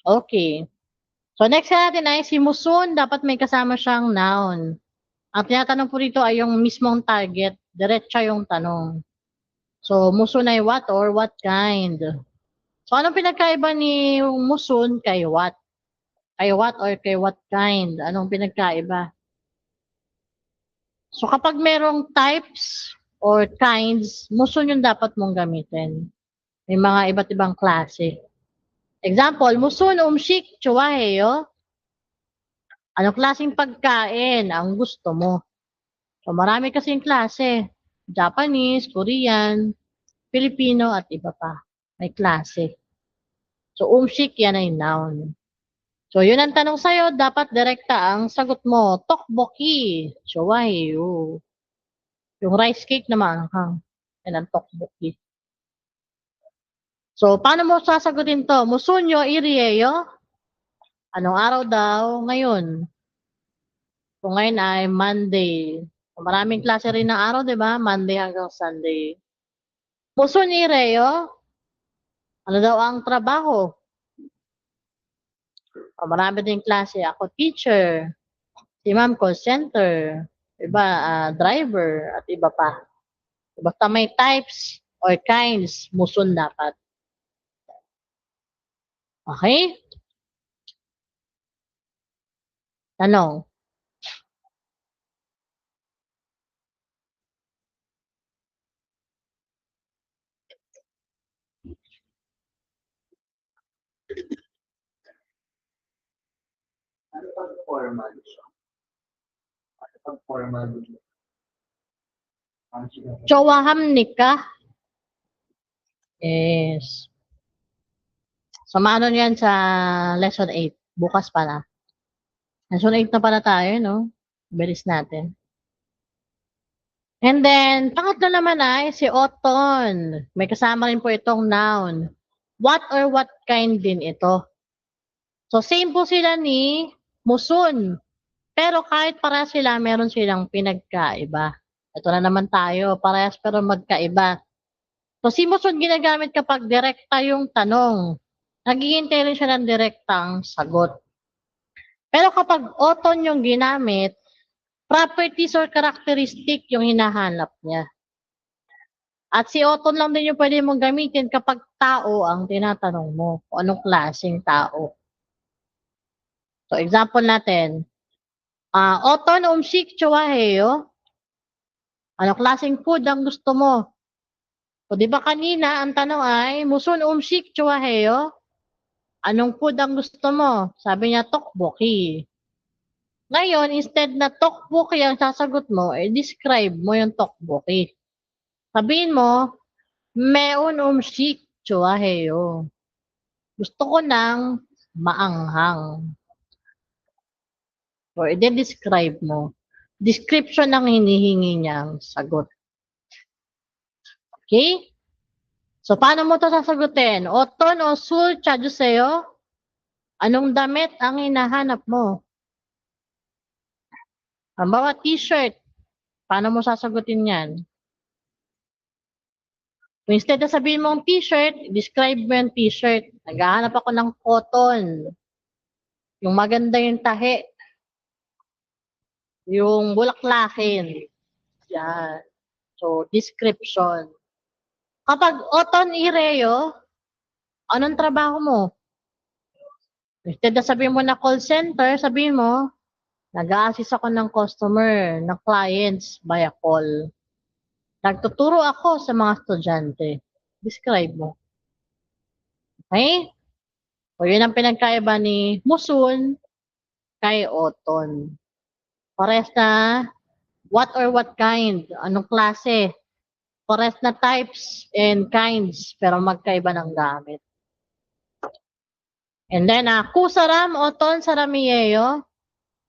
Okay. So, next natin ay si musun, dapat may kasama siyang noun. Ang tinatanong po dito ay yung mismong target, diretsa yung tanong. So, musun ay what or what kind? So, anong pinagkaiba ni musun kay what? Kay what or kay what kind? Anong pinagkaiba? So, kapag merong types or kinds, musun yung dapat mong gamitin. May mga iba't ibang klase. Example, musun umshik chuwaheyo. Anong klaseng pagkain ang gusto mo? So, marami kasing klase. Japanese, Korean, Filipino, at iba pa. May klase. So, umshik yan ay noun. So, yun ang tanong sa'yo, dapat direkta ang sagot mo. Tokboki, chuwaheyo. Yung rice cake na maanghang. Yan ang tokboki. So, paano mo sasagutin to? Musunyo, iriyeyo? Anong araw daw? Ngayon. Kung ngayon ay Monday. So, maraming klase rin ng araw, di ba? Monday hanggang Sunday. Musun ireyo? Ano daw ang trabaho? O, marami din klase. Ako teacher. Si ma'am call center. Iba, driver. At iba pa. Basta may types or kinds, musun dapat. Okay? Tanong. Ano pag formal siya? Ano pag formal siya? Chowaham nikah. Yes. So, maano yan sa lesson 8. Bukas pala. Lesson 8 na pala tayo, no? Bilis natin. And then, pangatlo naman ay si Oton. May kasama rin po itong noun. What or what kind din ito? So, same po sila ni Musun. Pero kahit para sila, meron silang pinagkaiba. Ito na naman tayo. Parehas pero magkaiba. So, si Musun ginagamit kapag direkta yung tanong. Naghihintay rin siya ng direktang sagot. Pero kapag Oton yung ginamit, properties or characteristic yung hinahanap niya. At si Oton lang din yung pwede mong gamitin kapag tao ang tinatanong mo. Kung anong klaseng tao. So, example natin. Oton umshik chuwaheyo. Anong klaseng food ang gusto mo? So, di ba kanina ang tanong ay, musun umshik chuwaheyo? Anong food ang gusto mo? Sabi niya, tokboki. Ngayon, instead na tokboki ang sasagot mo, describe mo yung tokboki. Sabihin mo, meon umshik chuwaheyo. Gusto ko ng maanghang. O, i-describe mo. Description ng hinihingi niyang sagot. Okay? So, paano mo to sasagutin? Oton o sul chajuseyo? Anong damit ang hinahanap mo? Halimbawa, t-shirt. Paano mo sasagutin yan? So, instead na sabihin mong t-shirt, describe mo yung t-shirt. Naghahanap ako ng cotton. Yung maganda yung tahi. Yung bulaklakin. Yan. So, description. Kapag oton ireo, anong trabaho mo? Instead na sabihin mo na call center, sabihin mo, nag-a-assist ako ng customer, ng clients via call. Nagtuturo ako sa mga estudyante. Describe mo. Okay? O yun ang pinagkaiba ni Musun kay Oton. Pares na what or what kind, anong klase. Pares na types and kinds, pero magkaiba ng gamit. And then, kusaram, Oton, saramiyeyo.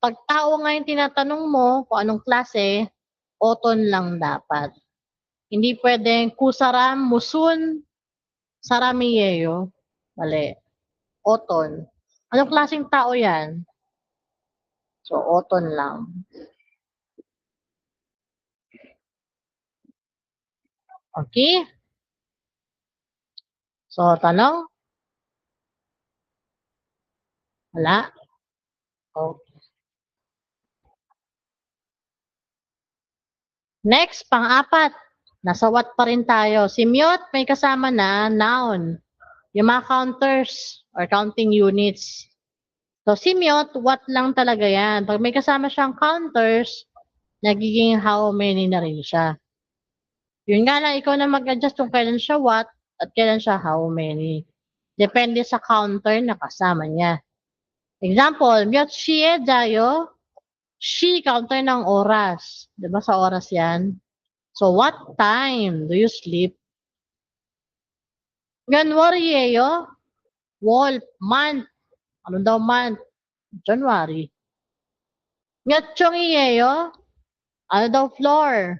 Pag tao nga yung tinatanong mo kung anong klase, Oton lang dapat. Hindi pwedeng kusaram, musun, saramiyeyo. Mali. Oton. Anong klaseng tao yan? So, Oton lang. Okay? So, tanong? Wala? Okay. Next, pang-apat. Nasa what pa rin tayo. Si mute may kasama na noun. Yung mga counters or counting units. So, si mute, what lang talaga yan. Pag may kasama siyang counters, nagiging how many na rin siya. Yun nga lang, ikaw na mag-adjust kung kailan siya what at kailan siya how many. Depende sa counter na kasama niya. Example, mute siye jayo. She, counter ng oras. Diba sa oras yan? So, what time do you sleep? January yeyo. Wolf, month. Ano daw month? January. Nyatchong iyeyo. Ano daw floor?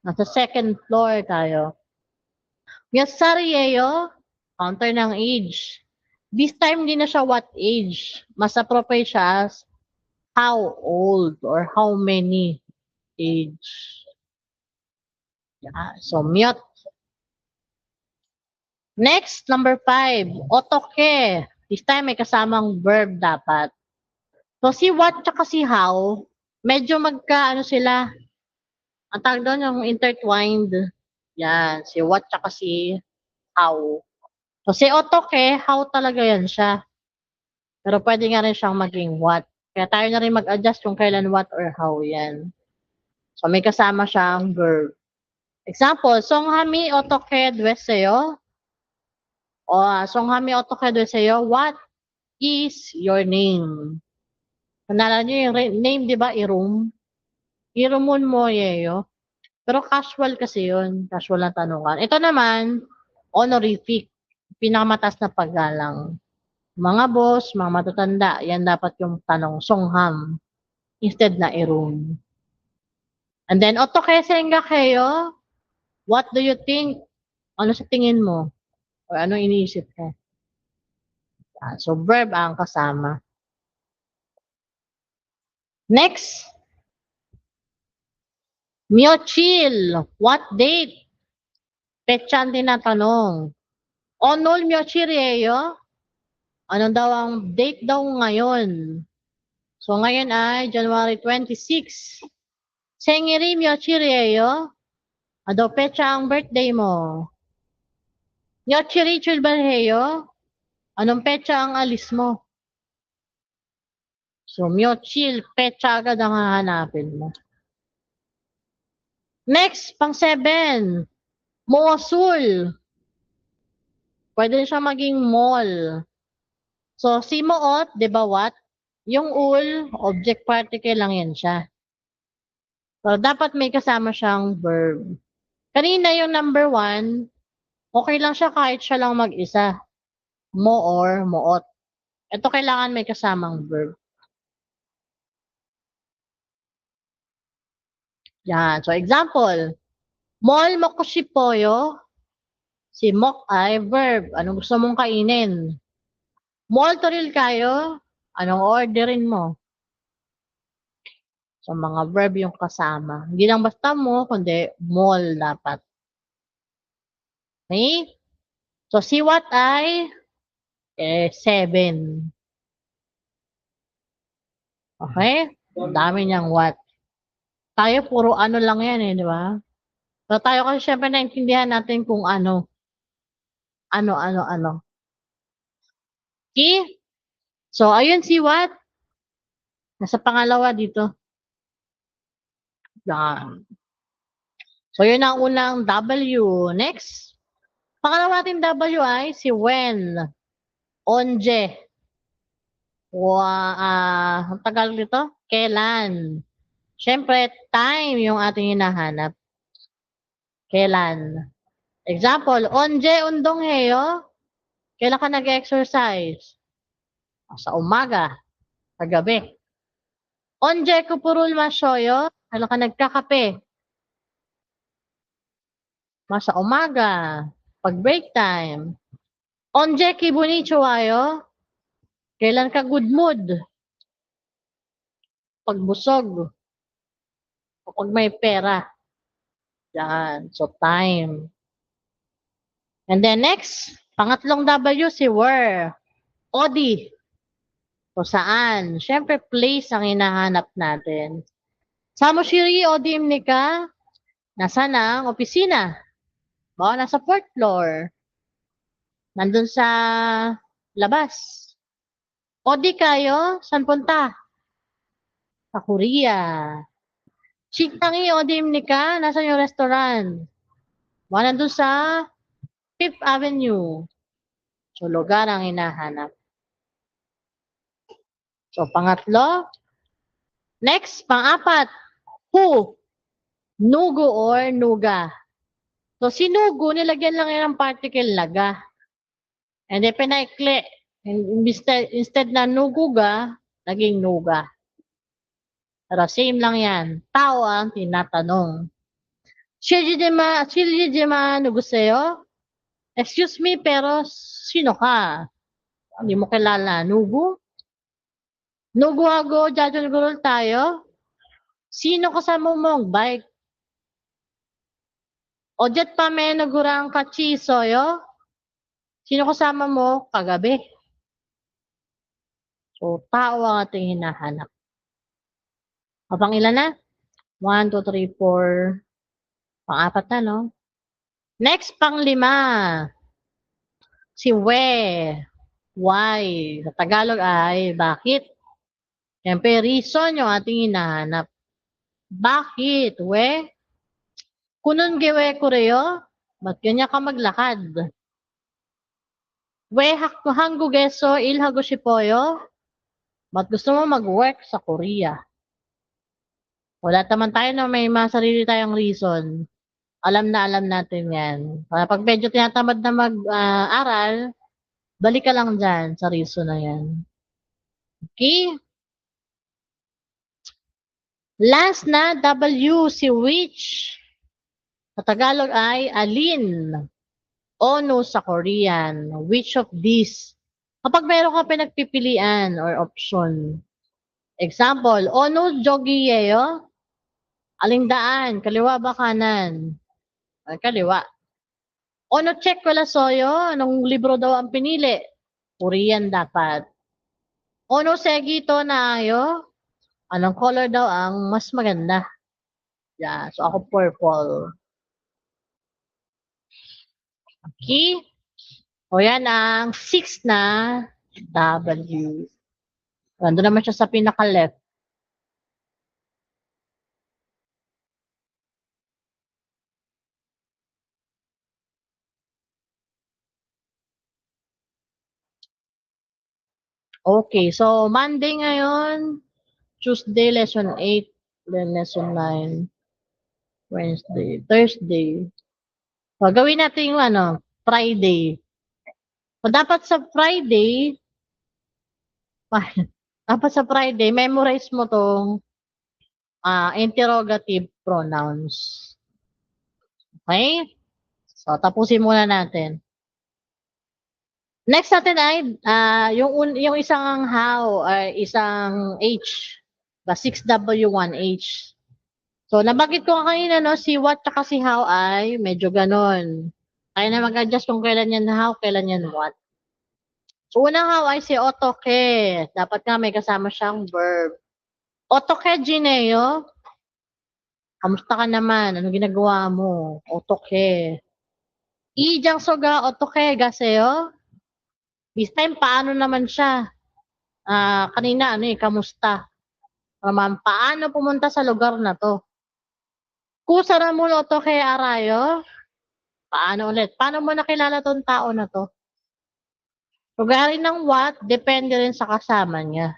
Nasa second floor tayo. Nyatsar iyeyo. Counter ng age. This time, hindi na siya what age. Mas appropriate siya as how old or how many age. Yeah, so, mute. Next, number 5. Otoke. This time, may kasamang verb dapat. So, si what tsaka si how, medyo ano sila, ang tawag doon yung intertwined. Yan, si what tsaka si how. So, si otoke, how talaga yan siya. Pero pwede nga rin siyang maging what. Kaya tayo na rin mag-adjust kung kailan what or how yan. So, may kasama siyang verb. Example, songhami otoke dweseyo. O, songhami otoke dweseyo, what is your name? Nalala niyo yung name, di ba, irum? Irumun mo, yeyo. Pero casual kasi yun. Casual na tanungan. Ito naman, honorific. Pinakamataas na paggalang. Mga boss, mga matatanda, yan dapat yung tanong, songham. Instead na irum. And then, otokesenga kayo, what do you think? Ano sa tingin mo? O ano iniisip ka? So, verb ang kasama. Next. Myochil, what date? Petsa ang tinatanong. Onol myochirieyo, ano daw ang date daw ngayon? So, ngayon ay January 26. Sengiri myochirieyo, ano petsa ang birthday mo? Myochiri chulbarheyo, anong petsa ang alis mo? So, myochil, petsa agad ang hahanapin mo. Next, pang 7. Moosul. Pwede siya maging mall. So, si moot, di ba what? Yung ul, object particle lang yan siya. So, dapat may kasama siyang verb. Kanina yung number 1, okay lang siya kahit siya lang mag-isa. Mo or moot. Ito kailangan may kasamang verb. Yan. So, example. Mol mokushipoyo. Si mok ay verb. Anong gusto mong kainin? Mol toril kayo. Anong orderin mo? So, mga verb yung kasama. Hindi lang basta mo, kundi mol dapat. Okay? So, si what ay 7. Okay? Ang dami niyang what. Tayo puro ano lang yan eh, di ba? So, tayo kasi syempre naintindihan natin kung ano. Ano. Okay? So, ayun si what? Nasa pangalawa dito. Yan. So, yun ang unang W. Next. Pangalawa natin W ay si when. Onje. Ang tagal nito? Kailan. Syempre, time yung ating hinahanap. Kailan. Example, onje undong heyo? Kailan ka nag-exercise? Sa umaga. Sa gabi. Onje kupurul masyoyo? Kailan ka nagkakape? Sa umaga. Pag break time. Onje kibunicho ayo? Kailan ka good mood? Pag busog. O pag may pera. Yan. So, time. And then next, pangatlong W si where. Odi. So, saan? Siyempre, place ang hinahanap natin. Samoshiri o Dimnika, nasa ang opisina? Baka nasa 4th floor. Nandun sa labas. O di kayo, saan punta? Sa Korea. Chiktangi o Dimnika, nasa yung restaurant? Baka nandun sa 5th Avenue. So, lugar ang hinahanap. So, pangatlo. Next, pang-apat. Who? Nugo or nuga. So, si nugo, nilagyan lang yan ng particle laga. And then, pinaikli. Instead na nuguga, naging nuga. Pero same lang yan. Tao ang tinatanong. Shiljijima nuguseyo? Excuse me, pero sino ka? Hindi mo kilala. Nugu? Nugu-hago, jajon-gurul tayo? Sino kasama mong bike? Ojet pa may nagurang kachisoyo? Sino kasama mo kagabi? So, tao ang ating hinahanap. Pang ilan na? 1, 2, 3, 4. Pang-apat na, no? Next, pang-5. Si we. Why? Sa Tagalog ay, bakit? Siyempre, reason yung ating hinahanap. Bakit? We? Kunun gewe kureyo? Ba't ganyan ka maglakad? We hanggugeso ilhago shipoyo? Ba't gusto mo mag-work sa Korea? Wala naman tayo na may sarili tayong reason. Alam natin yan. Pag medyo tinatamad na mag-aral, balik ka lang dyan sa reason na yan. Okay? Last na, W, si which. Sa Tagalog ay alin. Ono sa Korean. Which of these? Kapag meron ka pinagpipilian or option. Example, ono jogiyeyo? Aling daan? Kaliwa ba kanan? Ay, kaliwa. Ono check wala soyo? Anong libro daw ang pinili? Korean dapat. Ono segito na ayo? Anong color daw ang mas maganda? Yeah, so ako purple. Okay? O yan ang 6 na W. Nandun naman siya sa pinaka-left. Okay, so Monday ngayon, Tuesday lesson 8, then lesson 9, Wednesday, Thursday. So gawin natin yung Friday. So dapat sa Friday, memorize mo tong interrogative pronouns. Okay? So tapusin muna natin. Next natin ay yung isang how or isang H. 6W1H. So nabanggit ko kanina si what tsaka si how ay medyo ganon. Kaya na mag-adjust kung kailan yan how, kailan yan what. So unang how ay si otoke. Dapat nga may kasama siyang verb. Otoke Gineo. Kamusta ka naman? Ano ginagawa mo? Otoke. Ijang soga otoke gaseo. This time, paano naman siya? Kanina, kamusta? Naman, paano pumunta sa lugar na to? Kusara mo to kay Arayo? Paano ulit? Paano mo nakilala tong tao na to? Lugarin ng what, depende rin sa kasama niya.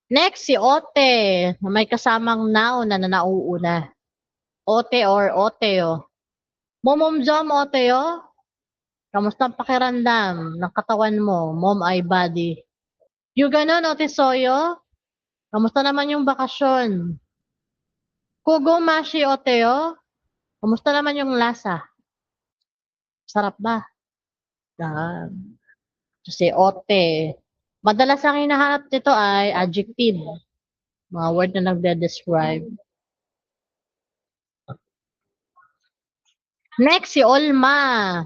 Next, si Ote, na may kasamang noun na nauuna. Ote or Oteo. Momomjom Oteo? Kamusta ang pakiramdam ng katawan mo? Mom ay body. Yung ganon, Ote Soyo? Kamusta naman yung bakasyon? Kugo Mashi Oteo? Kamusta naman yung lasa? Sarap ba? Yan. Kasi Ote. Madalas ang hinahanap nito ay adjective. Mga word na nagde-describe. Next, si Olma.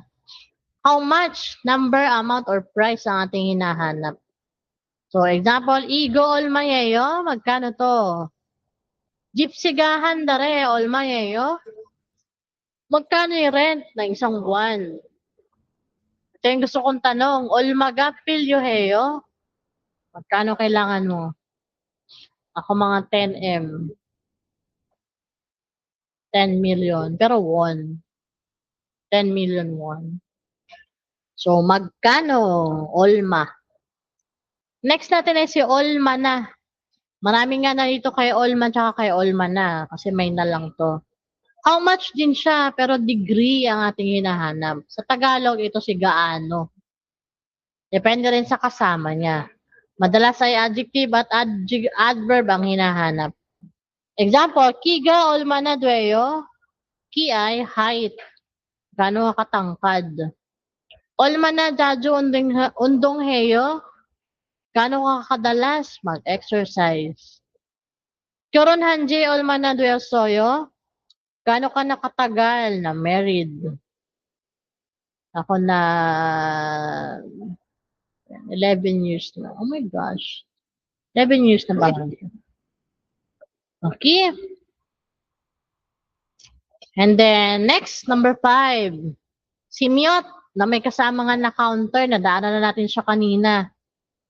how much, number, amount, or price ang ating hinahanap. So, example, Igo Olmayeyo, magkano to? Jeepsigahan dare Olmayeyo, magkano yung rent ng isang buwan? Ito yung gusto kong tanong, Olmaga Pilyoheyo, magkano kailangan mo? Ako mga 10M. 10 million, pero won. 10 million won. So, magkano? Olma. Next natin ay si Olma na. Marami nga na dito kay Olma tsaka kay Olma na kasi may na lang to. How much din siya pero degree ang ating hinahanap. Sa Tagalog, ito si gaano. Depende rin sa kasama niya. Madalas ay adjective at adverb ang hinahanap. Example, Kiga Olma na dueyo. Ki ay height. Gaano katangkad. Olma na Jaju undong heyo. Gaano ka kadalas mag-exercise. Kyoron Hanji Olma na duel soyo. Gaano ka nakatagal na married? Ako na 11 years na. Oh my gosh. 11 years na ba? Okay. And then, next, number 5. Si Miot, na may kasama nga na counter, nadaanan na natin siya kanina.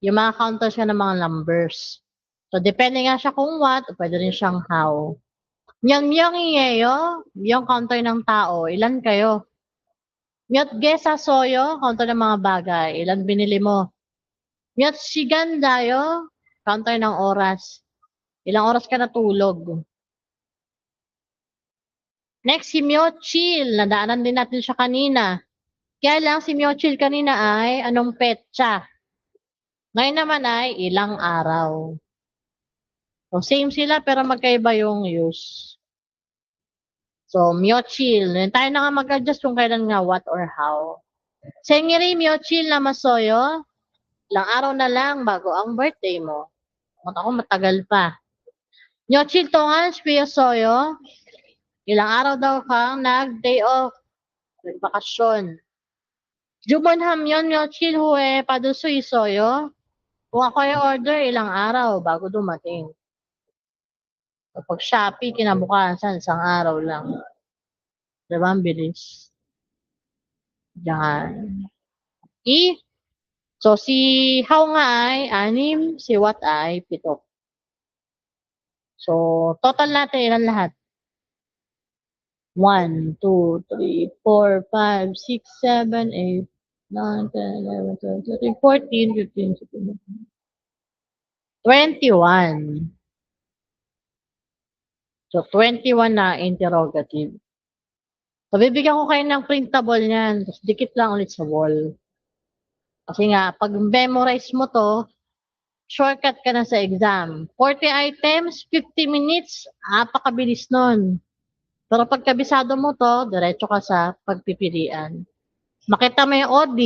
Yung mga counter siya ng mga numbers. So, depende nga siya kung what, o pwede rin siyang how. Myang iyeyo, yung counter ng tao, ilan kayo? Myot gesa soyo, counter ng mga bagay, ilan binili mo? Myot sigan dayo, counter ng oras. Ilang oras ka natulog? Next, si Myochil, nadaanan din natin siya kanina. Kaya lang si Myochil kanina ay anong petsa? Ngayon naman ay ilang araw. So, same sila pero magkaiba yung use. So, Myochil. Tayo na nga mag-adjust kung kailan nga what or how. Sengiri Myochil na masoyo. Ilang araw na lang bago ang birthday mo. Ako matagal pa. Myochil tongan spiyosoyo. Ilang araw daw kang nag-day off. Nagbakasyon. Jumon hamyon Myochil hue padusoy soyo. Kung ako yung order, ilang araw bago dumating. Kapag Shopee, kinabukasan, isang araw lang. Diba? Ang bilis. Diyan. I. So, si how nga ay 6, si what ay 7. So, total natin ilan lahat? 1, 2, 3, 4, 5, 6, 7, 8, 9, 10, 11, 12, 13, 14, 15, 16, 21. So, 21 na interrogative. So, bibigyan ko kayo ng printable niyan. Tapos, dikit lang ulit sa wall. Kasi nga, pag memorize mo to, shortcut ka na sa exam. 40 items, 50 minutes, apakabilis nun. Pero pag kabisado mo to, diretso ka sa pagpipilian. Makita mo yung OD.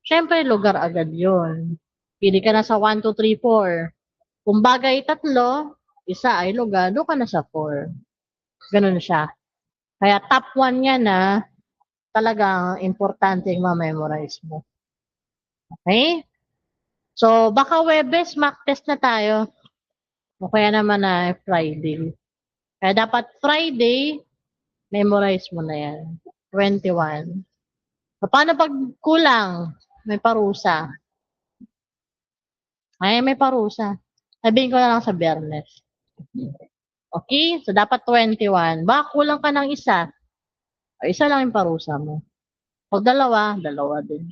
Siyempre, lugar agad yun. Pili ka na sa 1, 2, 3, 4. Kung bagay 3, isa ay lugar, doon ka na sa 4. Ganun siya. Kaya top 1 yan na talagang importante yung ma-memorize mo. Okay? So, baka Webes, mock test na tayo. O kaya naman na Friday. Kaya dapat Friday, memorize mo na yan. 21. So, paano pag kulang? May parusa. Ay, may parusa. Sabihin ko na lang sa Biyernes. Okay? So, dapat 21. Baka kulang ka ng isa. O, isa lang yung parusa mo. Pag dalawa, dalawa din.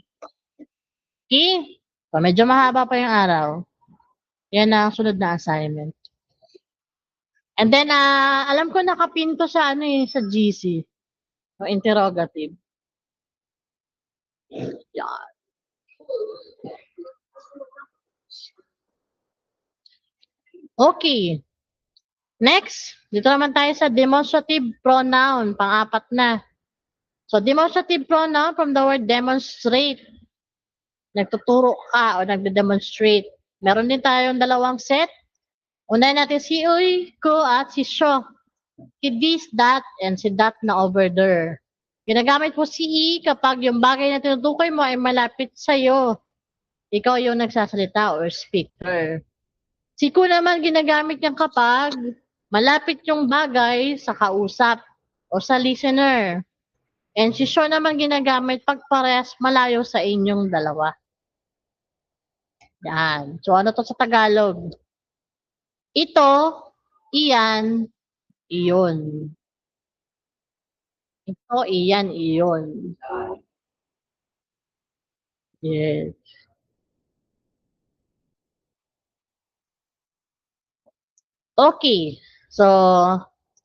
Okay? So, medyo mahaba pa yung araw. Yan ang sunod na assignment. And then, alam ko nakapin to sa sa GC. So, interrogative. Yan. Okay. Next, dito naman tayo sa demonstrative pronoun, pang-apat na. So, demonstrative pronoun from the word demonstrate. Nagtuturo ka o nagde-demonstrate. Meron din tayong dalawang set. Unahin natin si uy, ko, at si syo. Si this, that, and si that na over there. Ginagamit mo si he kapag yung bagay na tinutukoy mo ay malapit sa'yo. Ikaw yung nagsasalita or speaker. Si ku naman ginagamit niya kapag malapit yung bagay sa kausap o sa listener. And si sure naman ginagamit pag parehas malayo sa inyong dalawa. Yan. So ano to sa Tagalog? Ito, iyan, iyon. Ito, iyan, iyon. Yes. Okay. So,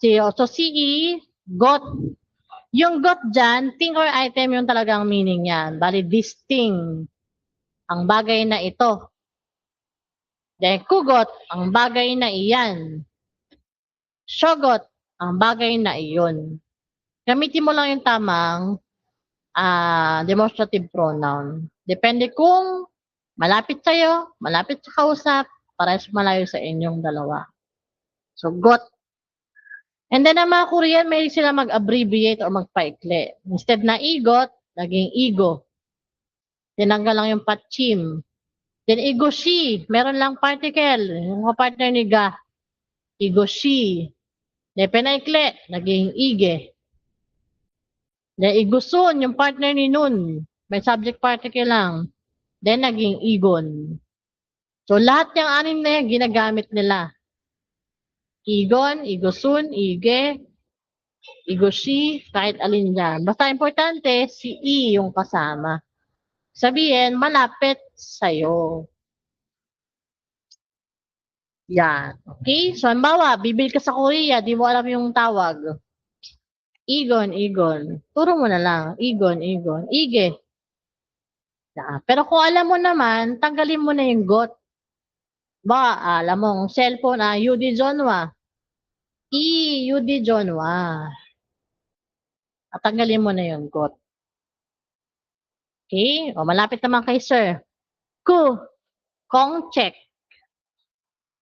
si E, got. Yung got dyan, thing or item yung talagang meaning yan. Bali, this thing, ang bagay na ito. Then, kugot, ang bagay na iyan. Shogot, ang bagay na iyon. Gamitin mo lang yung tamang demonstrative pronoun. Depende kung malapit sa'yo, malapit sa kausap, parehas malayo sa inyong dalawa. So, got. And then, ang mga Korean, may sila mag-abbreviate o magpaikli. Instead na igot, naging igo. Tinanggal lang yung patchim. Then, igoshi. Meron lang particle. Yung mga partner ni ga. Igoshi. Then, pinaikli. Naging ige. Then, igusun. Yung partner ni nun. May subject particle lang. Then, naging igon. So, lahat yung anim na yan, ginagamit nila. Igon, igusun, ige, igoshi, kahit alin yan. Basta importante, si I yung kasama. Sabihin, malapit sa'yo. Yan. Okay? So, halimbawa, bibili ka sa Korea, di mo alam yung tawag. Igon, igon. Turo mo na lang. Igon, igon. Ige. Yan. Pero kung alam mo naman, tanggalin mo na yung got. Ba, alam mong cellphone, Yudi Jonwa. Yudi Jonwa. At tanggalin mo na yung got. Okay? O, malapit naman kay sir. Kong check.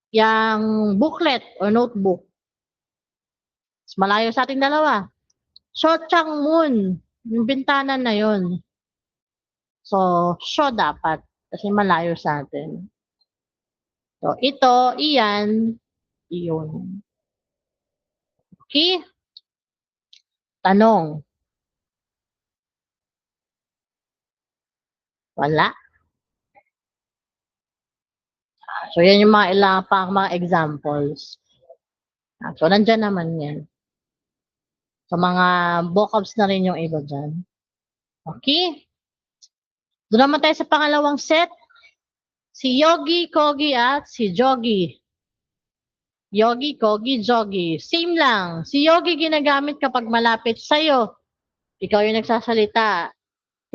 Yang booklet or notebook. Mas malayo sa ating dalawa. Chang Moon. Yung bintana na yun. So, dapat. Kasi malayo sa atin. So, ito, iyan, iyon. Okay? Tanong. Wala. So, yan yung mga ilang pa mga examples. So, nandyan naman yan. So, mga vocabs na rin yung iba dyan. Okay? Doon naman tayo sa pangalawang set. Si Yogi, Kogi, at si Jogi. Yogi, Kogi, Jogi. Same lang. Si Yogi ginagamit kapag malapit sa'yo. Ikaw yung nagsasalita.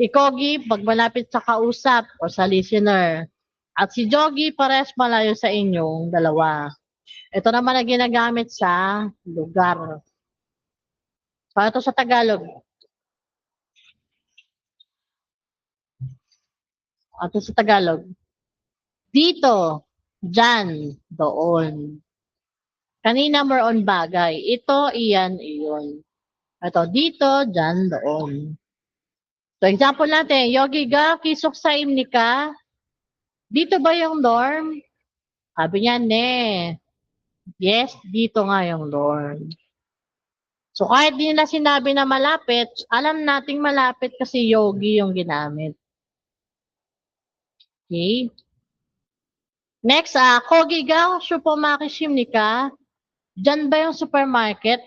Si Kogi pag malapit sa kausap o sa listener. At si Jogi pares malayo sa inyong dalawa. Ito naman na ginagamit sa lugar. So, ito sa Tagalog. Ito sa Tagalog. Dito, dyan, doon. Kanina more on bagay. Ito, iyan, iyon. Ito, dito, dyan, doon. So, example natin, Yogi ga, kisok sa imni ka. Dito ba yung dorm? Sabi niya, ne. Yes, dito nga yung dorm. So, kahit di nila sinabi na malapit, alam nating malapit kasi Yogi yung ginamit. Okay? Next, Kogi ga, supermarket shimni ka. Diyan ba yung supermarket?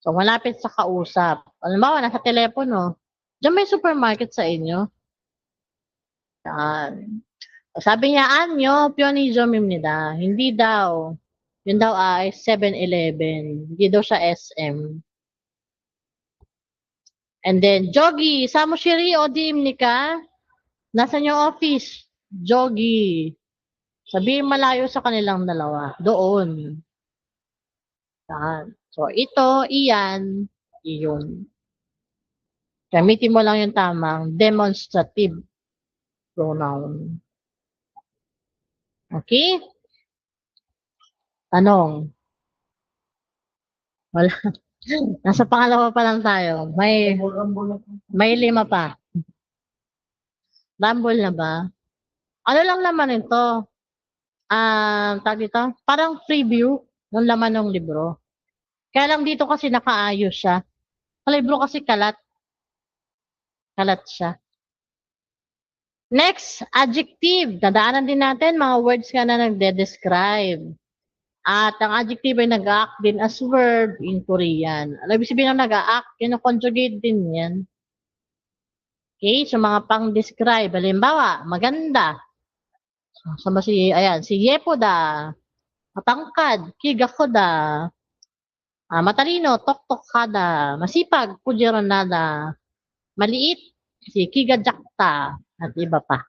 So, malapit sa kausap. Halimbawa, nasa telepono. Diyan may supermarket sa inyo? Yan. Sabi niya, anyo, pionizomimnida. Hindi daw. Yun daw ay 7-Eleven. Hindi daw siya SM. And then, Jogi, Samushiri o dimni ka? Nasaan yung office? Jogi. Sabihin malayo sa kanilang dalawa. Doon. Yan. So, ito, iyan, iyon. Gamitin mo lang yung tamang demonstrative pronoun. Okay? Tanong. Wala. Nasa pangalawa pa lang tayo. May 5 pa. Rumble na ba? Ano lang laman nito? Tawag dito? Parang preview ng laman ng libro. Kaya lang dito kasi nakaayos siya. Sa libro kasi kalat. Kalat siya. Next, adjective. Dadaanan din natin mga words nga na nagde-describe. At ang adjective ay nag-act din as verb in Korean. Alam mo sabihin ng nag-act, kino-conjugate din yan. Okay, so mga pang-describe. Halimbawa, maganda. Sama si Yepoda. Matangkad, kigakoda. Matalino, toktokkada. Masipag, kujiranada. Maliit, si kigajakta. At iba pa.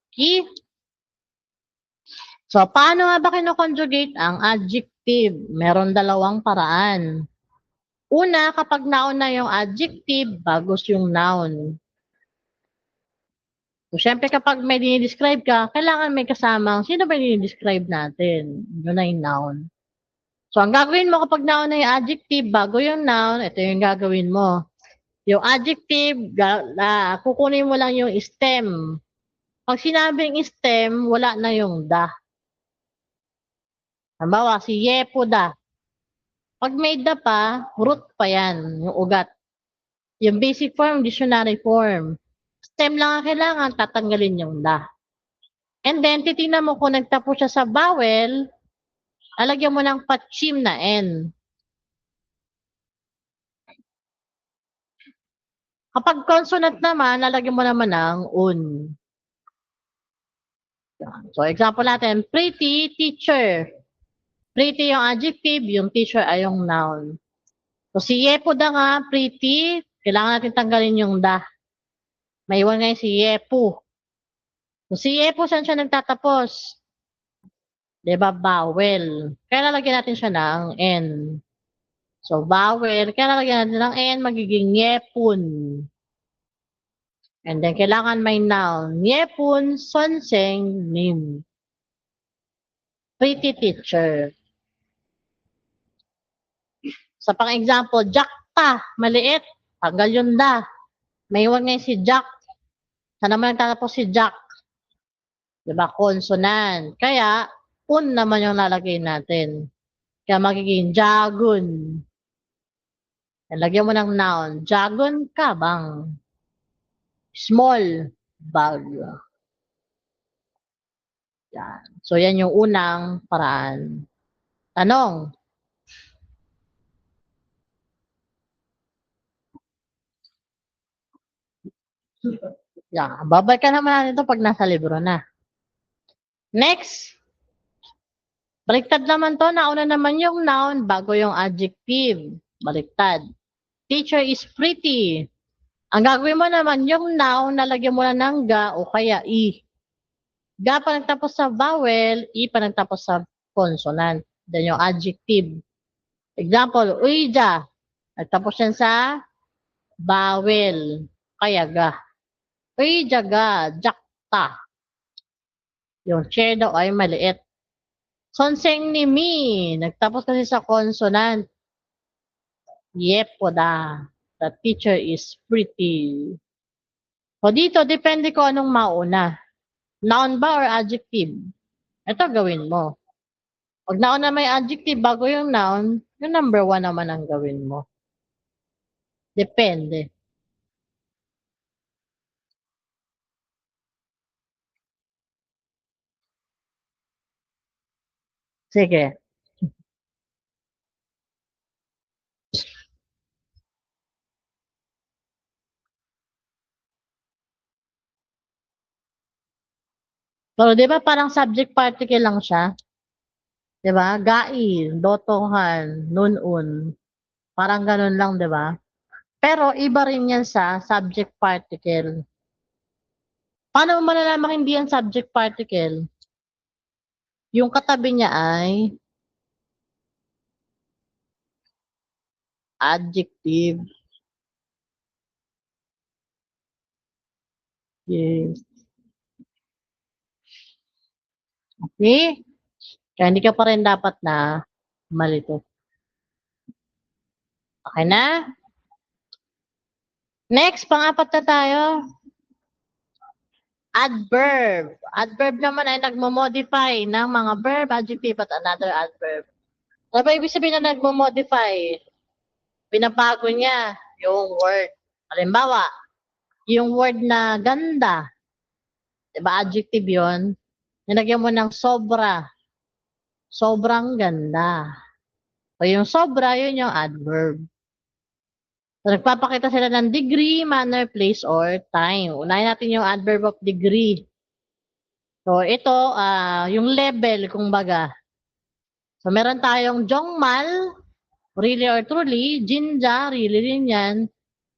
Okay? So, paano nga ba kino-conjugate ang adjective? Meron 2 paraan. Una, kapag nauna yung adjective, bagos yung noun. So, syempre kapag may dinidescribe ka, kailangan may kasamang, sino ba yung dinidescribe natin? Yun na yung noun. So, ang gagawin mo kapag nauna yung adjective, bago yung noun, ito yung gagawin mo. Yung adjective, kukunin mo lang yung stem. Pag sinabing stem, wala na yung da. Halimbawa, si Yepoda. Pag may da pa, root pa yan, yung ugat. Yung basic form, dictionary form. Stem lang ang kailangan, tatanggalin yung da. And then, titingnan mo kung nagtapos siya sa vowel, lalagyan mo ng patchim na N. Kapag consonant naman, lalagyan mo naman ng un. So, example natin, pretty teacher. Pretty yung adjective, yung teacher ay yung noun. So, si Yepo da nga, pretty, kailangan natin tanggalin yung da. May iwan ngayon si Yepo. So, si Yepo, saan siya nagtatapos? Diba, vowel. Kaya lalagyan natin siya ng N. So, vowel. Kaya lalagyan natin ng N, magiging Yepun. And then, kailangan may noun. Yepun, Sonseng, Nim. Pretty teacher. Sa pang-example, Jakta, maliit. Tanggal yun da. May iwan ngayon si Jack. Saan naman nagtatapos si Jack? Diba? Consonant. Kaya, un naman yung lalagay natin. Kaya magiging Jagun. Lagyan mo ng noun. Jagun ka bang? Small bag. Yan. So, yan yung unang paraan. Tanong. Yan. Babalikan naman natin ito pag nasa libro na. Next. Baliktad naman to. Nauna naman yung noun bago yung adjective. Baliktad. Teacher is pretty. Ang gagawin mo naman yung noun, nalagyan mo na ng ga o kaya i. Ga pa nagtapos sa vowel, i pa nagtapos sa consonant. Then yung adjective. Example, uija. Nagtapos yan sa vowel. Kaya ga. Uija ga, jakta. Yung chair daw ay maliit. Sonseng ni mi. Nagtapos kasi sa consonant. Yepoda. The teacher is pretty. O dito, depende ko anong mauna. Noun ba or adjective? Ito gawin mo. Pag nauna may adjective bago yung noun, yung number 1 naman ang gawin mo. Depende. Sige. Pero di ba parang subject particle lang siya? Di ba? Gai, dotohan, nunun. Parang ganun lang, di ba? Pero iba rin yan sa subject particle. Paano mo malalaman hindi yan subject particle? Yung katabi niya ay adjective. Yes. Okay? Kaya hindi ka pa rin dapat na malito. Okay na? Next, pang-apat na tayo. Adverb. Adverb naman ay nagmo-modify ng mga verb, adjective, at another adverb. Ano ba ibig sabihin na nagmo-modify? Binabago niya yung word. Halimbawa, yung word na ganda, diba adjective yon, nilagyan mo ng sobra. Sobrang ganda. So, yung sobra, yun yung adverb. So, nagpapakita sila ng degree, manner, place, or time. Unahin natin yung adverb of degree. So, ito, yung level, kumbaga. So, meron tayong jongmal, really or truly, jinja, really rin yan,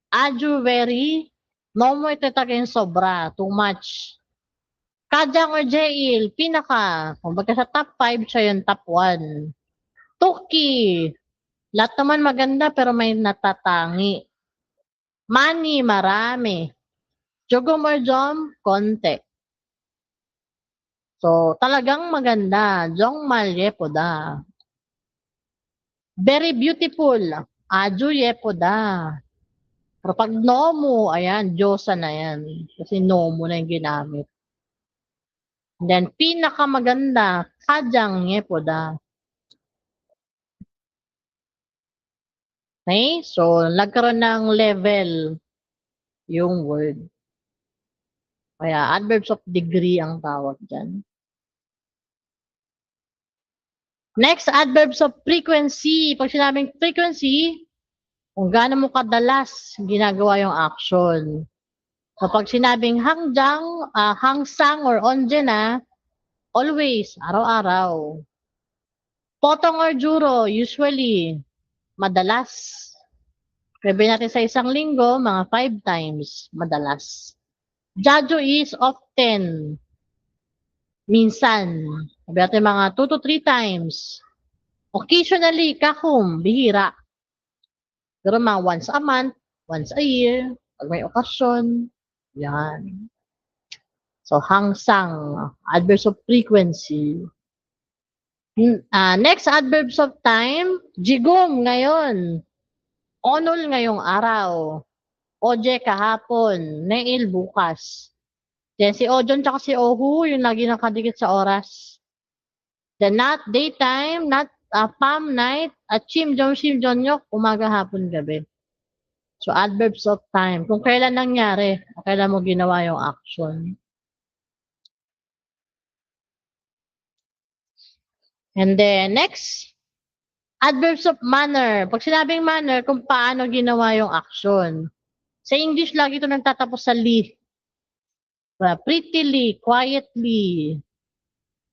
aju, very, no mo ito yung sobra, too much. Kajang or jail, pinaka, kumbaga sa top 5, siya yung top 1. Tuki, lahat naman maganda pero may natatangi. Money, marami. Jogom or jom, konti. So, talagang maganda. Jongmal yepoda. Very beautiful. Aju yepoda. Pero pag nomu, ayan, Diyosa na yan. Kasi nomu na yung ginamit. And then, pinakamaganda, kajang yepoda. Okay? So, nagkaroon ng level yung word. Kaya, adverbs of degree ang tawag dyan. Next, adverbs of frequency. Pag sinabing frequency, kung gaano mo kadalas ginagawa yung action. So, pag sinabing hangjang, hangsang, or onje na, always, araw-araw. Potong or juro, usually, madalas. Sabi natin sa isang linggo, mga 5 times, madalas. Jaju is often, minsan. Sabi natin mga 2 to 3 times. Occasionally, kahum, bihira. Pero mga once a month, once a year, pag may okasyon, yan. So, hangsang, adverbs of frequency. Next, adverbs of time, jigum ngayon. Onol ngayong araw. Oje kahapon. Neil bukas. Then si Ojon tsaka si Ohu, yung lagi nakadikit sa oras. Then not daytime, not pam night, at chimjong simjonyok, umaga hapon gabi. So adverbs of time. Kung kailan nangyari, kailan mo ginawa yung action. And then next, adverbs of manner. Pag sinabing manner, kung paano ginawa yung action. Sa English, lagi ito nagtatapos sa li. Prettily, quietly,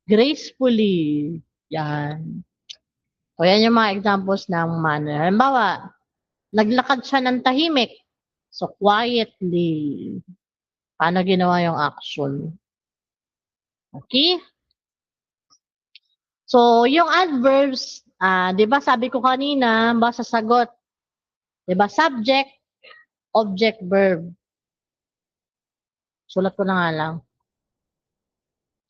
gracefully. Yan. O yan yung mga examples ng manner. Halimbawa, naglakad siya ng tahimik. So, quietly. Paano ginawa yung action. Okay? So, yung adverbs, di ba sabi ko kanina, basta sagot. Di ba? Subject, object, verb. Sulat ko na nga lang.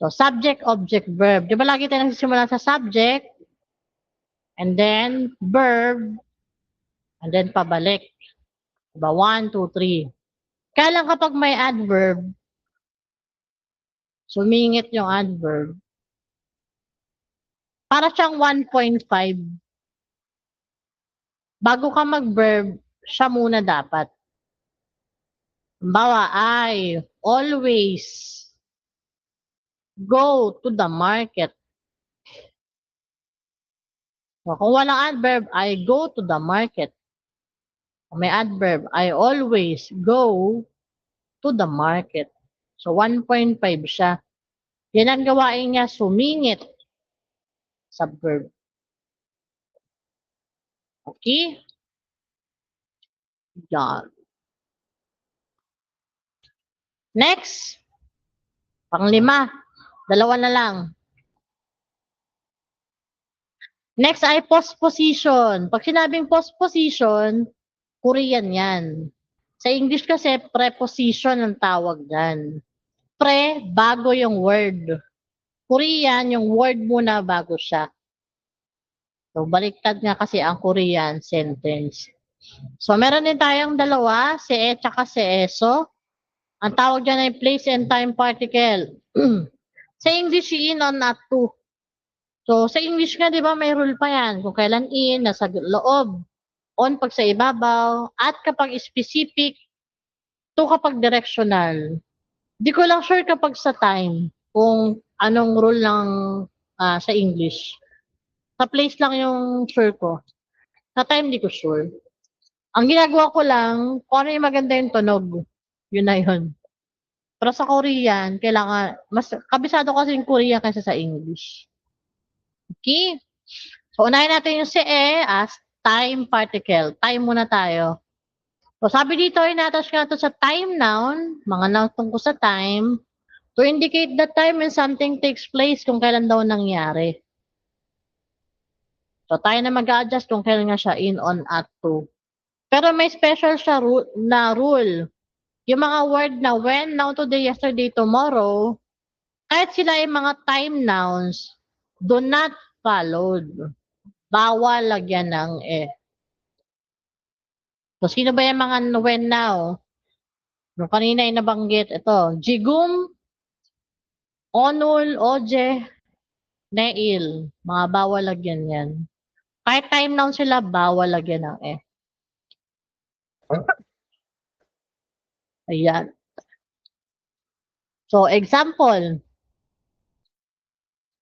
So, subject, object, verb. Di ba lagi tayo nagsisimula sa subject, and then verb, and then pabalik. Diba? 1, 2, 3. Kaya lang kapag may adverb, sumingit yung adverb, para siyang 1.5. Bago ka mag-verb, siya muna dapat. Halimbawa, I always go to the market. So, kung walang adverb, I go to the market. Kung may adverb, I always go to the market. So, 1.5 siya. Yan ang gawain niya, sumingit sa verb. Okay? Yan. Next. Pang-5. 2 na lang. Next ay postposition. Pag sinabing postposition, Korean yan. Sa English kasi, preposition ang tawag dyan. Pre, bago yung word. Korean, yung word muna bago siya. So, baliktad nga kasi ang Korean sentence. So, meron din tayong dalawa, si E tsaka si ESO. Ang tawag dyan ay place and time particle. Sa English, in on not to. So, sa English nga, di ba, may rule pa yan. Kung kailan in, nasa loob, on pag sa ibabaw, at kapag specific, to kapag directional. Di ko lang sure kapag sa time, kung anong rule ng sa English. Sa place lang yung sure ko. Sa time, di ko sure. Ang ginagawa ko lang, kung ano yung maganda yung tunog. Yun na yun. Pero sa Korean, kailangan, mas kabisado kasi yung Korean kaysa sa English. Okay? So, unahin natin yung si E as time particle. Time muna tayo. So, sabi dito, inattach nga to sa time noun, mga noun tungkol sa time, to indicate the time when something takes place, kung kailan daw nangyari. So, tayo na mag-adjust kung kailan nga siya in, on, at, to. Pero may special siya na rule. Yung mga word na when, now, today, yesterday, tomorrow, kahit sila ay mga time nouns, do not followed. Bawal lagyan ng e. So, sino ba yung mga when now? Nung kanina ay nabanggit, ito, Jigum, Onul, Oje, Neil. Mga bawal lagyan yan. Kahit time noun sila, bawal lagyan ng e. Ayan. So, example.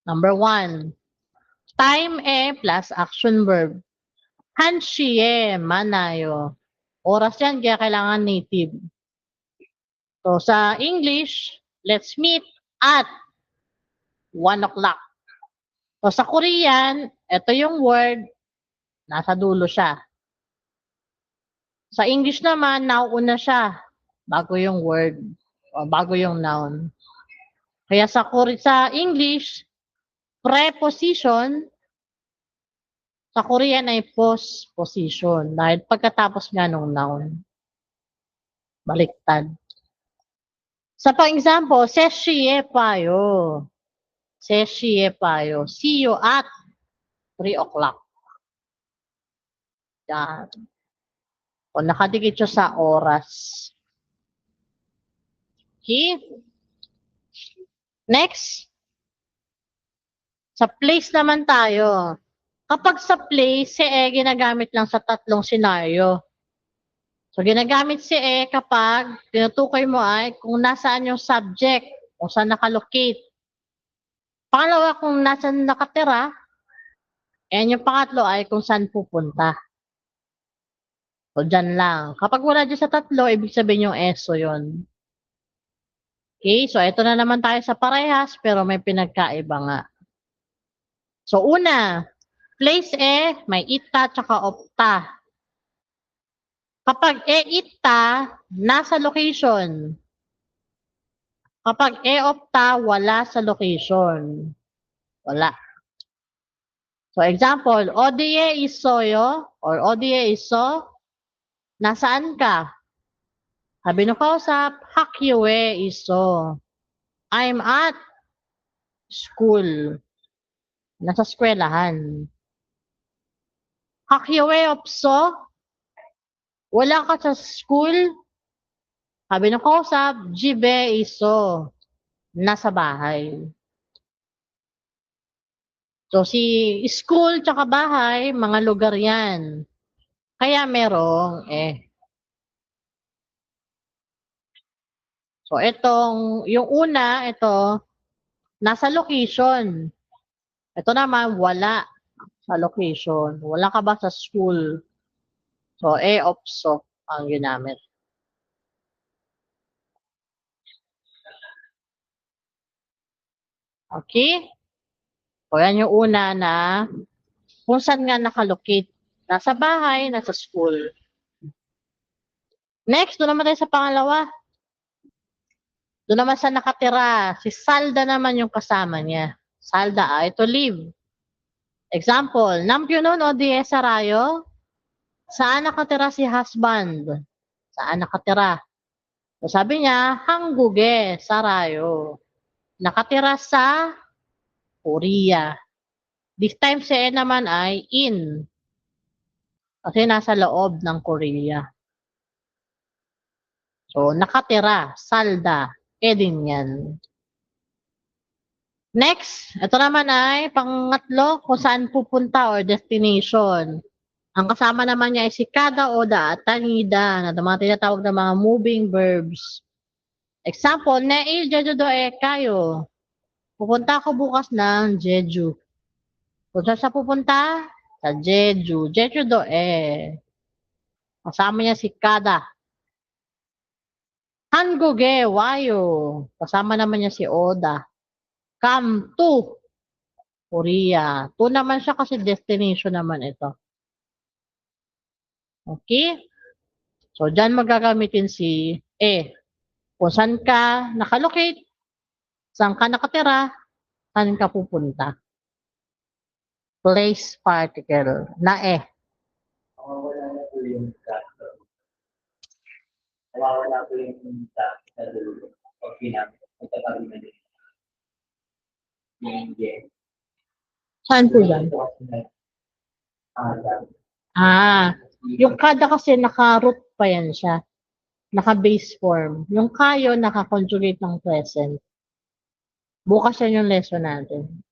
Number 1. Time e plus action verb. Hanshie, manayo. Oras yan, kaya kailangan native. So, sa English, let's meet at 1 o'clock. So, sa Korean, ito yung word, nasa dulo siya. Sa English naman, nauna siya, bago yung word, o bago yung noun. Kaya sa English, preposition, sa Korean ay postposition, dahil pagkatapos nga nung noun. Baliktad. Sa pang-example, seshiye payo. Seshiye payo. See you at 3 o'clock. Yan. O nakadikit siya sa oras. Okay? Next. Sa place naman tayo. Kapag sa place, si E ginagamit lang sa tatlong senaryo. So, ginagamit si E kapag tinutukoy mo ay kung nasaan yung subject o saan nakalocate. Pangalawa, kung nasaan nakatira. And yung pangatlo ay kung saan pupunta. So, dyan lang. Kapag wala dyan sa tatlo, ibig sabihin yung ESO yun. Okay, so ito na naman tayo sa parehas, pero may pinagkaiba nga. So, una, place E, may ita, tsaka opta. Kapag ita, nasa location. Kapag opta, wala sa location. Wala. So, example, ODA is soyo, or ODA is so, nasaan ka? Sabi nung kausap, hakyue is so. I'm at school. Nasa eskwelahan. Hakyue of so, wala ka sa school. Sabi ng kausap, jibe iso. Nasa bahay. So, si school tsaka bahay, mga lugar yan. Kaya merong So, yung una, ito, nasa location. Ito naman, wala sa location. Wala ka ba sa school? So, of so ang ginamit. Okay? So, yan yung una na kung saan nga nakalocate. Nasa bahay, nasa school. Next, doon naman tayo sa pangalawa. Doon naman sa nakatira. Si Salda naman yung kasama niya. Salda, to live. Example, Nampyunon o Diesarayo. Saan nakatira si husband? Saan nakatira? So, sabi niya, Hangguge, Sarayo. Nakatira sa Korea. This time si naman ay in. Kasi nasa loob ng Korea. So, nakatira, salda, din yan. Next, ito naman ay pangatlo kung saan pupunta or destination. Ang kasama naman niya ay si kada, oda, at tanida na mga tinatawag na mga moving verbs. Example, Neil, Jeju do kayo. Pupunta ako bukas ng Jeju. Kung saan siya pupunta? Sa Jeju. Jeju do Kasama niya si kada. Hanguge, wayo. Kasama naman niya si Oda. Come to Korea. To naman siya kasi destination naman ito. Okay? So, dyan magagamitin si Kung saan ka nakalocate, saan ka nakatira, saan ka pupunta. Place particle na Mawawala na po yung factor. Mawawala po yung sa dulo. O magtatabi na din. Yung Saan po yan? Yung kada kasi naka-root pa yan siya. Naka-base form. Yung kayo, naka-conjugate ng present. Bukas yan yung lesson natin.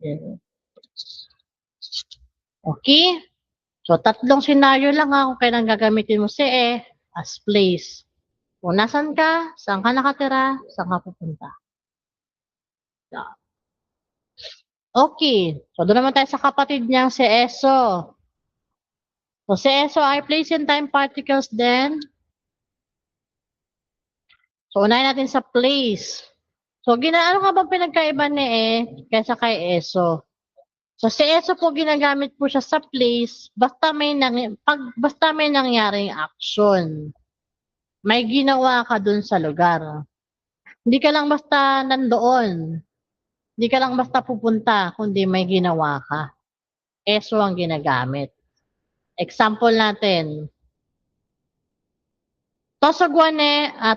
Yan. Okay? So, tatlong scenario lang kung kailan gagamitin mo si as place. Kung nasan ka, saan ka nakatira, saan ka pupunta. Okay. So, doon naman tayo sa kapatid niyang si Eso. So, si Eso ay place and time particles then. So, unahin natin sa place. So, ano ka ba pinagkaiba ni kaysa kay Eso? So, si Eso po ginagamit po siya sa place basta may nangyaring action. May ginawa ka dun sa lugar. Hindi ka lang basta nandoon. Hindi ka lang basta pupunta, kundi may ginawa ka. Eso ang ginagamit. Example natin.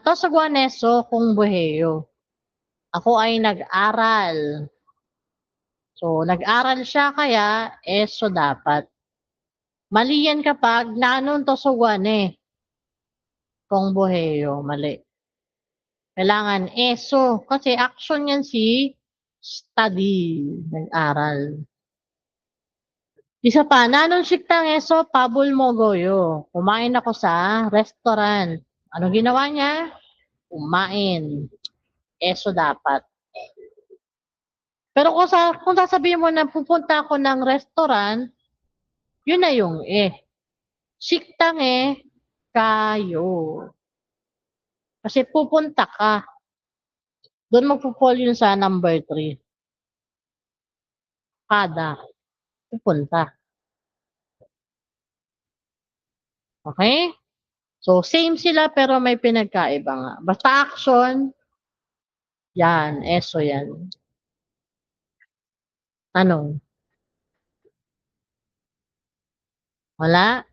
Tosagwaneso kung buheyo. Ako ay nag-aral. So, nag-aral siya kaya eso dapat. Mali yan kapag nanon tosagwane. Kung buheyo, mali. Kailangan eso. Kasi action yan si study. Nag-aral. Isa pa, nanon siktang eso, pabul mo goyo. Kumain ako sa restaurant. Ano ginawa niya? Kumain. Eso dapat. Pero kung sasabihin mo na pupunta ako ng restaurant, yun na yung Siktang kayo. Kasi pupunta ka. Doon magpo-fall yun sa number 3. Kada. Pupunta. Okay? So, same sila pero may pinagkaiba nga. Basta action, yan, eso yan. Tanong. Wala?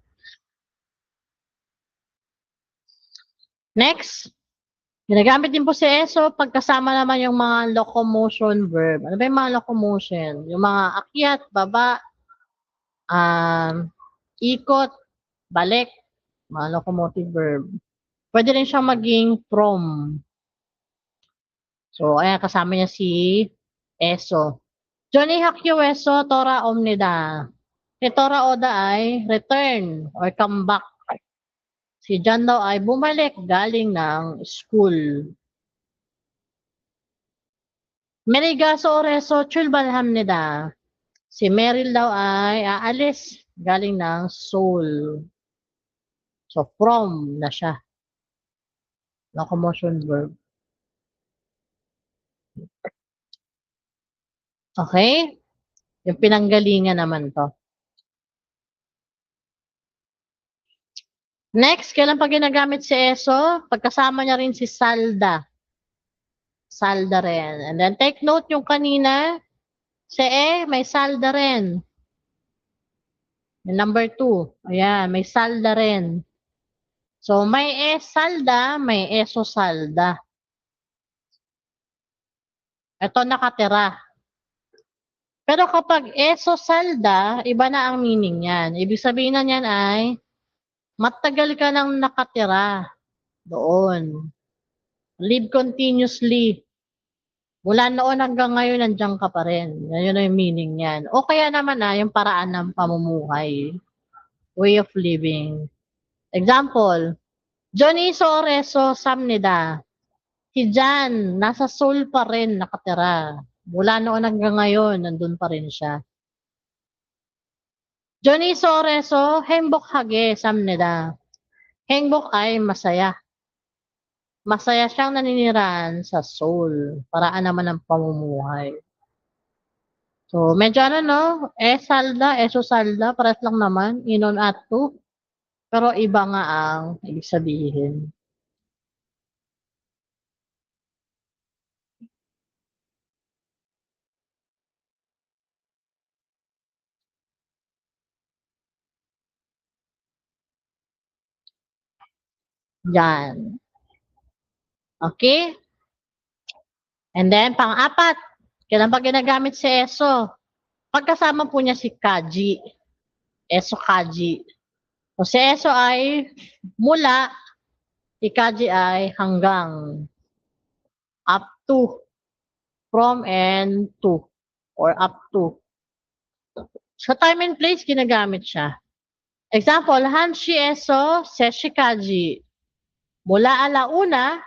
Next. Ginagamit din po si eso pagkasama naman yung mga locomotion verb. Ano ba yung mga locomotion? Yung mga akyat, baba, ikot, balik, mga locomotive verb. Pwede rin siyang maging from. So, ayan, kasama niya si eso. Johnny Hakyo eso, tora omnida. Si tora oda ay return or come back. Si John daw ay bumalik galing ng school. Merigaso oreso chulbalham nida. Si Meryl daw ay aalis galing ng Seoul. So, from na siya. Locomotion verb. Okay? Yung pinanggalingan naman to. Next, kailan pa ginagamit si eso? Pagkasama niya rin si salda. Salda rin. And then, take note yung kanina, si may salda rin. Yung number 2. Ayan, may salda rin. So, may salda, may eso salda. Ito nakatira. Pero kapag eso salda, iba na ang meaning niyan. Ibig sabihin na niyan ay matagal ka nang nakatira doon. Live continuously. Mula noon hanggang ngayon, nandiyan ka pa rin. Yun na yung meaning niyan. O kaya naman yung paraan ng pamumuhay. Way of living. Example, Dioniso Oreso Samnida. Si John, nasa Seoul pa rin nakatira. Mula noon hanggang ngayon, nandun pa rin siya. Dioniso Oreso, Hengbok Hage Samnida. Hengbok ay masaya. Masaya siyang naninirahan sa Seoul. Paraan naman ng pamumuhay. So, medyo no? Salda, eso salda, pares lang naman. Inon at to. Pero iba nga ang ibig sabihin. Yan. Okay? And then, pang-apat, kailan ba ginagamit si eso? Pagkasama po niya si kaji. Eso kaji. O si eso ay mula, si kaji ay hanggang, up to, from and to, or up to. Sa time and place, ginagamit siya. Example, Hanshi eso seshi kaji. Mula alauna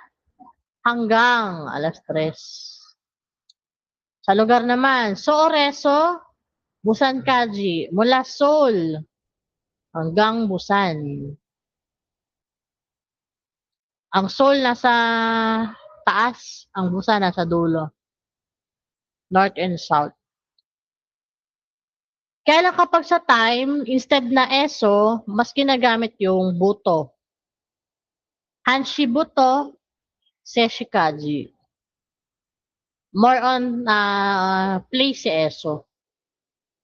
hanggang alas 3. Sa lugar naman, Sooreso, Busan Kaji. Mula Seoul hanggang Busan. Ang Seoul nasa taas, ang Busan nasa dulo. North and South. Kaya lang kapag sa time, instead na eso, mas ginagamit yung buto. Hanshi buto, seshi kaji. More on place si eso.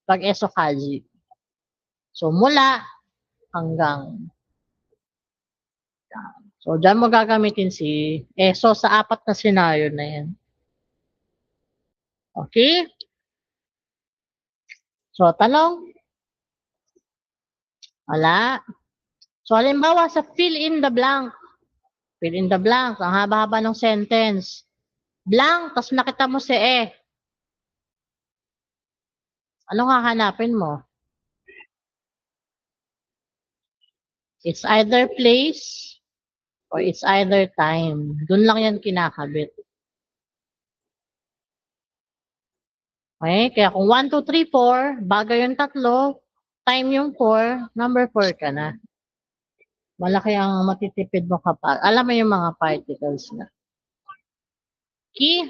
Pag eso kaji. So, mula hanggang. So, dyan mo gagamitin si eso sa apat na senaryo na yan. Okay? So, tanong? Wala. So, halimbawa sa fill in the blank. Fill in the blank. Ang haba-haba ng sentence. Blank, tapos nakita mo si Anong hahanapin mo? It's either place or it's either time. Doon lang yan kinakabit. Okay? Kaya kung 1, 2, 3, 4, bagay yung tatlo, time yung 4, number 4 ka na. Malaki ang matitipid mo kapag, alam mo yung mga particles na. Okay?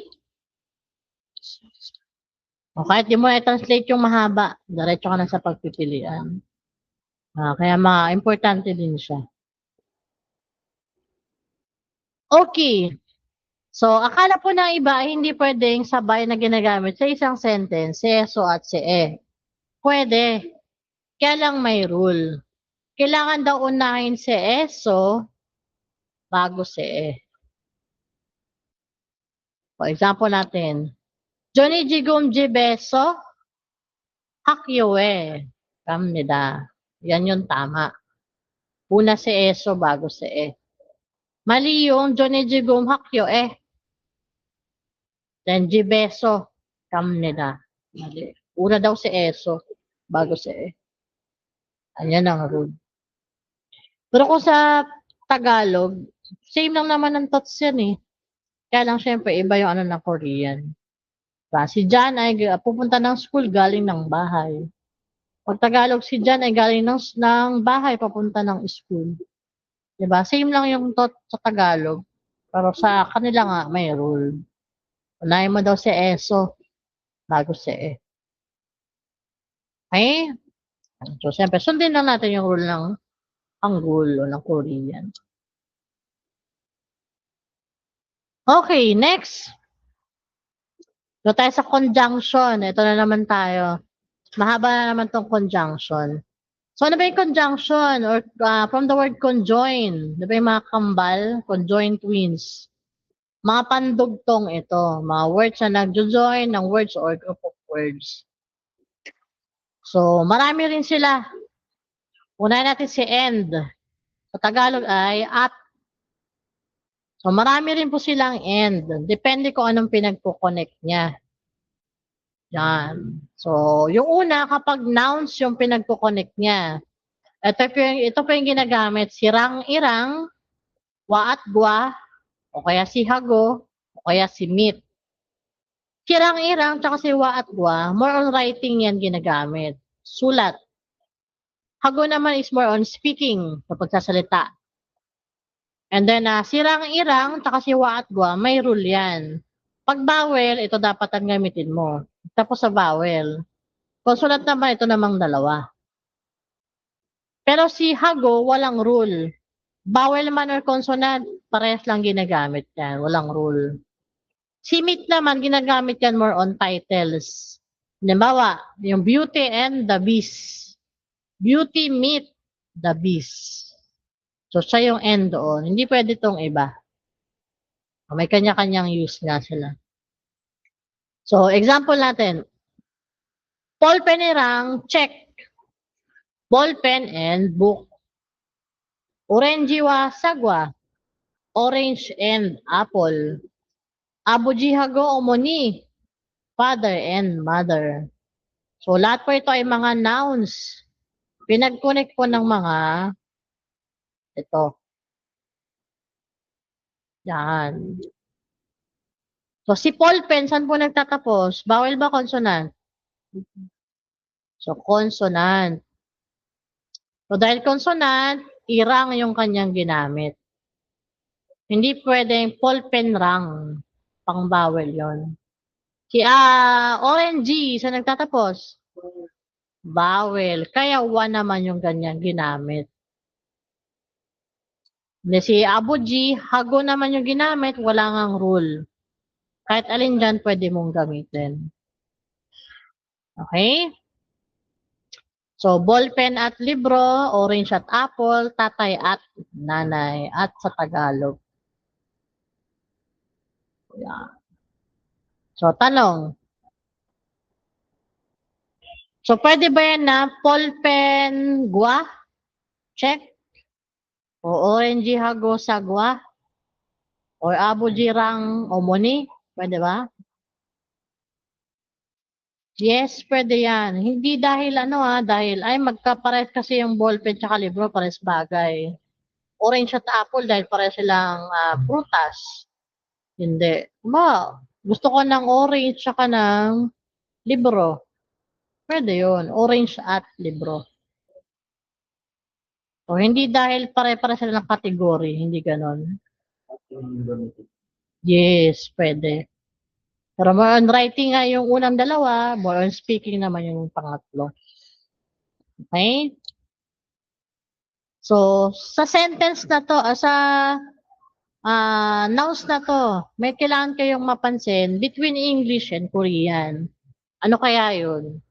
O kahit di mo i-translate yung mahaba, diretso ka na sa pagpipilian. Kaya importante din siya. Okay. So, akala po ng iba, hindi pwedeng sabay na ginagamit sa isang sentence, si eso at si Pwede. Kaya lang may rule. Kailangan daw unahin si eso bago si For example natin, Johnny Jigum Jibeso, Hakyoe. Kamnida. Yan yung tama. Una si eso bago si Mali yung Johnny Jigum Hakyoe. Then Jibeso. Kamnida. Mali. Una daw si eso bago si Ayan ang rule. Pero kung sa Tagalog, same lang naman ang thoughts yan Kaya lang syempre, iba yung ng Korean. Si John ay pupunta ng school galing ng bahay. Pag Tagalog, si John ay galing ng bahay papunta ng school. Diba? Same lang yung thought sa Tagalog. Pero sa kanila nga, may rule. Unahin mo daw si eso bago si Okay? So, siyempre, sundin lang natin yung rule ng Hangul o ng Korean. Okay, next. So, tayo sa conjunction. Ito na naman tayo. Mahaba na naman tong conjunction. So, ano ba yung conjunction? Or from the word conjoin. Ano ba yung mga kambal? Conjoin twins. Mga pandugtong ito. Mga words na nag-join ng words or group of words. So, marami rin sila. Unahin natin si end. Sa Tagalog ay at. So, marami rin po silang end. Depende kung anong pinagpo-connect niya. Yan. So, yung una, kapag nouns yung pinagpo-connect niya, ito po yung ginagamit, sirang-irang, wa at gwa, o kaya si hago, o kaya si meet. Sirang-irang, tsaka si wa at gwa, more on writing yan ginagamit. Sulat. Hago naman is more on speaking, sa pagsasalita. And then, sirang-irang, tsaka si wa at gwa, may rule yan. Pag vowel, ito dapat ang gamitin mo. Tapos sa vowel. Konsulat naman, ito namang dalawa. Pero si hago, walang rule. Vowel man or consonant, parehas lang ginagamit yan. Walang rule. Si meet naman, ginagamit yan more on titles. Halimbawa, yung Beauty and the Beast. Beauty meet the Beast. So, siya yung end doon. Hindi pwede tong iba. May kanya-kanyang use nga sila. So, example natin. Ballpen check. Ballpen and book. Orange sagwa. Orange and apple. Abujihago omoni. Father and mother. So, lahat po ito ay mga nouns. Pinag-connect po ng mga ito. Yan. So, si Paul Pen, saan po nagtatapos? Vowel ba consonant? So, consonant. So, dahil consonant, irang yung kanyang ginamit. Hindi pwedeng Paul Pen rang. Pang vowel yon. Si orange, saan nagtatapos? Vowel. Kaya one naman yung kanyang ginamit. Si Abuji, hago naman yung ginamit, wala ngang rule. Kahit alin dyan, pwede mong gamitin. Okay? So, ballpen at libro, orange at apple, tatay at nanay, at sa Tagalog. Yeah. So, tanong. So, pwede ba yan na ballpen gwa? Check. O orange hago sagwa? O abuji rang omoni? Pwede ba? Yes, pwede yan. Hindi dahil dahil ay magkapares kasi yung ballpen tsaka libro, pares bagay. Orange at apple dahil pares silang prutas. Hindi. Gusto ko ng orange tsaka ng libro. Pwede yun. Orange at libro. O hindi dahil pare-pare sila ng kategory. Hindi ganon. Yes, pwede. Pero more on writing nga yung unang dalawa, more on speaking naman yung pangatlo. Okay? So, sa sentence na to, sa nouns na to, may kailangan kayong mapansin between English and Korean. Ano kaya yun?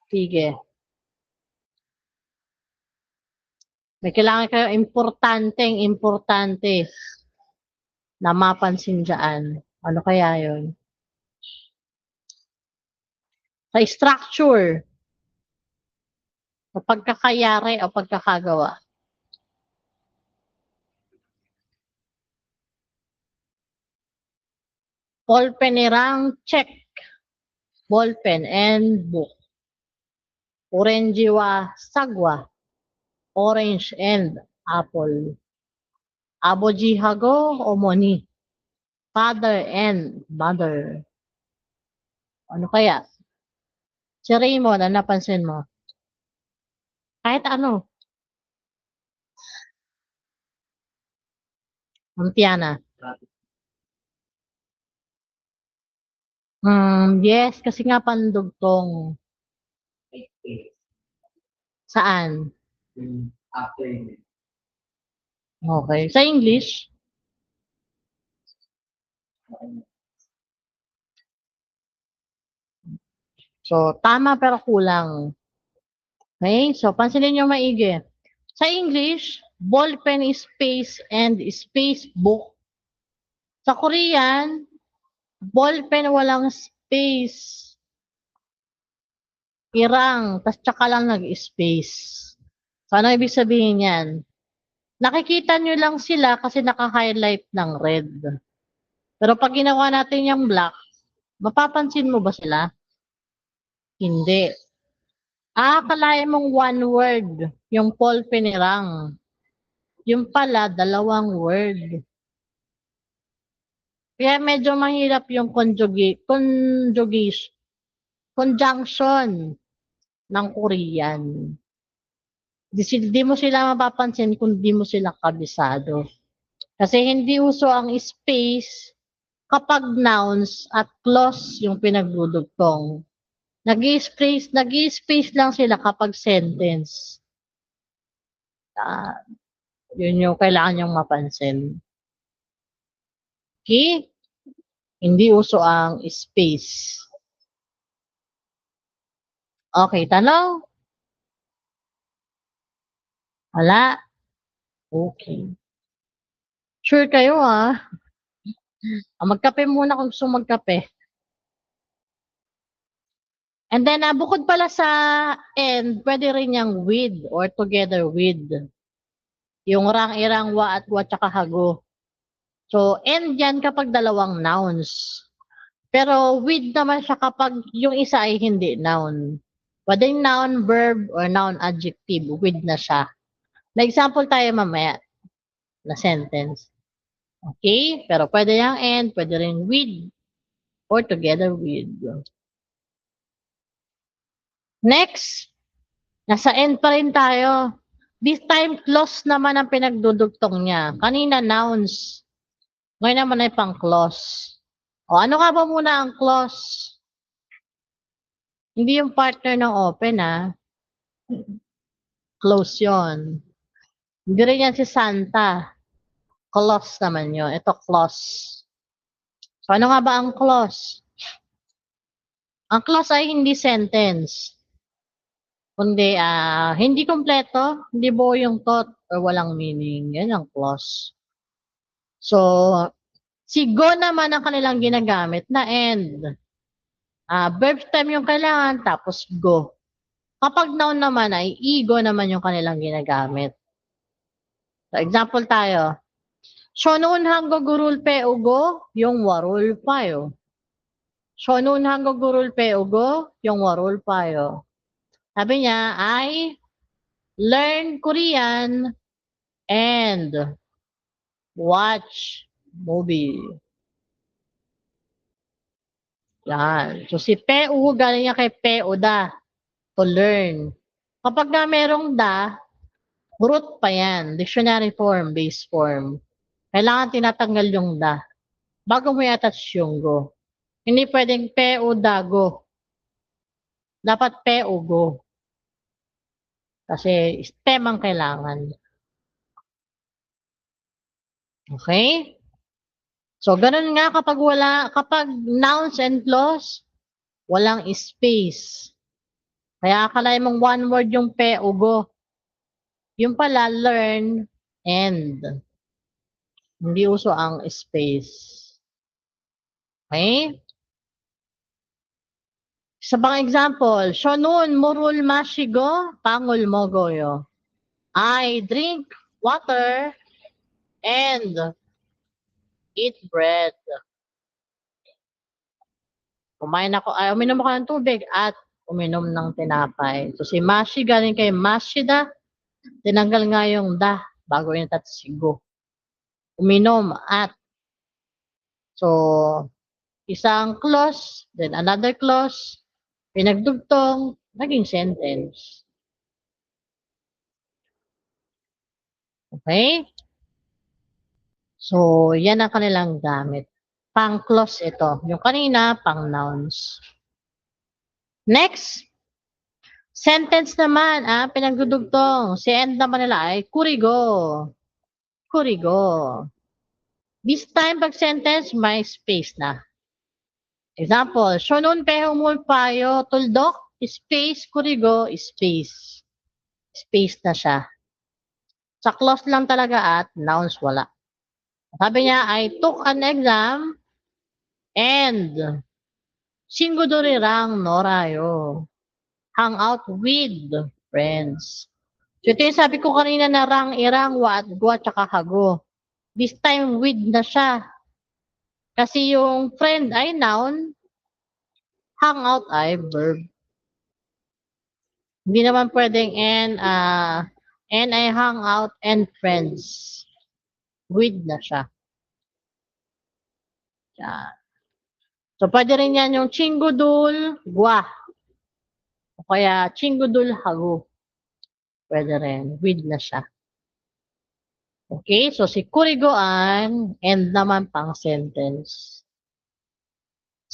Sige. May kailangan kayo importante na mapansin dyan. Ano kaya yun? Sa structure, sa pagkakayari o pagkakagawa. Ballpenirang check. Ballpen and book. Orangewa sagwa. Orange and apple. Abojihago omoni. Father and mother. Ano kaya? Si Raymond, ano napansin mo? Kahit ano. Tiana. Yes, kasi nga pandugtong. Saan? Okay. Sa English? So, tama pero kulang. Okay? So, pansinin nyo maigi. Sa English, ballpen is space and space book. Sa Korean, ballpen walang space. irang, tas tsaka lang nag-space. So, ano ibig sabihin yan? Nakikita nyo lang sila kasi naka-highlight ng red. Pero pag ginawa natin yung black, mapapansin mo ba sila? Hindi. Akalain mong one word, yung Paul Penirang. Yung pala, dalawang word. Kaya medyo mahirap yung conjunction ng Korean. Di mo sila mapapansin kung di mo sila kabisado. Kasi hindi uso ang space kapag nouns at clause yung pinagdudugtong. Nag-i-space lang sila kapag sentence. Yun yung kailangan yung mapansin. Okay? Hindi uso ang space. Okay, tanong? Wala? Okay. Sure kayo magkape muna kung gusto magkape. And then, bukod pala sa and, pwede rin yung with or together with. Yung rang, irang, wa, at wa, tsaka hago. So, and yan kapag dalawang nouns. Pero with naman siya kapag yung isa ay hindi noun. Pwedeng noun, verb, or noun adjective. With na siya. May example tayo mamaya na sentence. Okay? Pero pwede yung and, pwede rin with, or together with. Next, nasa end pa rin tayo. This time, clause naman ang pinagdudugtong niya. Kanina, nouns. Ngayon naman ay pang clause. O, ano nga ba muna ang clause? Hindi yung partner ng open, Close yon. Hindi rin yan si Santa. Clause naman yun. Ito, clause. So, ano nga ba ang clause? Ang clause ay hindi sentence. Kundi, hindi kompleto, hindi buo yung thought, or walang meaning. Yan ang clause. So, si go naman ang kanilang ginagamit na end. Verb stem yung kailangan, tapos go. Kapag noun naman ay ego naman yung kanilang ginagamit. So, example tayo. Shonun hanggo gurul pe ugo, yung warul payo. Shonun hanggo gurul pe ugo, yung warul payo. Sabi niya, I learn Korean and watch movie. Yan. So, si Peu, galing niya kay Peuda, to learn. Kapag nga merong da, root pa yan. Dictionary form, base form. Kailangan tinatanggal yung da. Bago mo i-attach yung go. Hindi pwedeng Peuda go. Dapat Peugo. Kasi stem ang kailangan. Okay? So, ganun nga kapag nouns and clause, walang space. Kaya akalain mong one word yung Peugo. Yung pala, learn, and. Hindi uso ang space. Okay? Sa bang example, Shonun murul mashigo, pangul mogoyo. I drink water and eat bread. Uminom ako ng tubig at uminom ng tinapay. So si Mashi galing kay Mashida, tinanggal nga yung da bago yung tatsigo. Uminom at. So, isang clause, then another clause, pinagdugtong, naging sentence. Okay? So, yan ang kanilang gamit. Pang clause ito. Yung kanina, pang nouns. Next, sentence naman, pinagdudugtong. Si end naman nila ay kurigo. Kurigo. This time, pag sentence, may space na. Example, shonun pehumul payo tuldok, space, kurigo, space. Space na siya. Sa clause lang talaga at nouns wala. Sabi niya, I took an exam and singgodorirang norayo. hang out with friends. So ito yung sabi ko kanina na rang, irang, wa, at gwa, tsaka hago. This time with na siya. Kasi yung friend ay noun, hang out ay verb. Hindi naman pwedeng and I hang out and friends. With na siya. Yan. So, pwede rin yan yung chinggudul, gwa. O kaya chinggudul, hago. Pwede rin. With na siya. Okay, so si kurigoan, and naman pang sentence.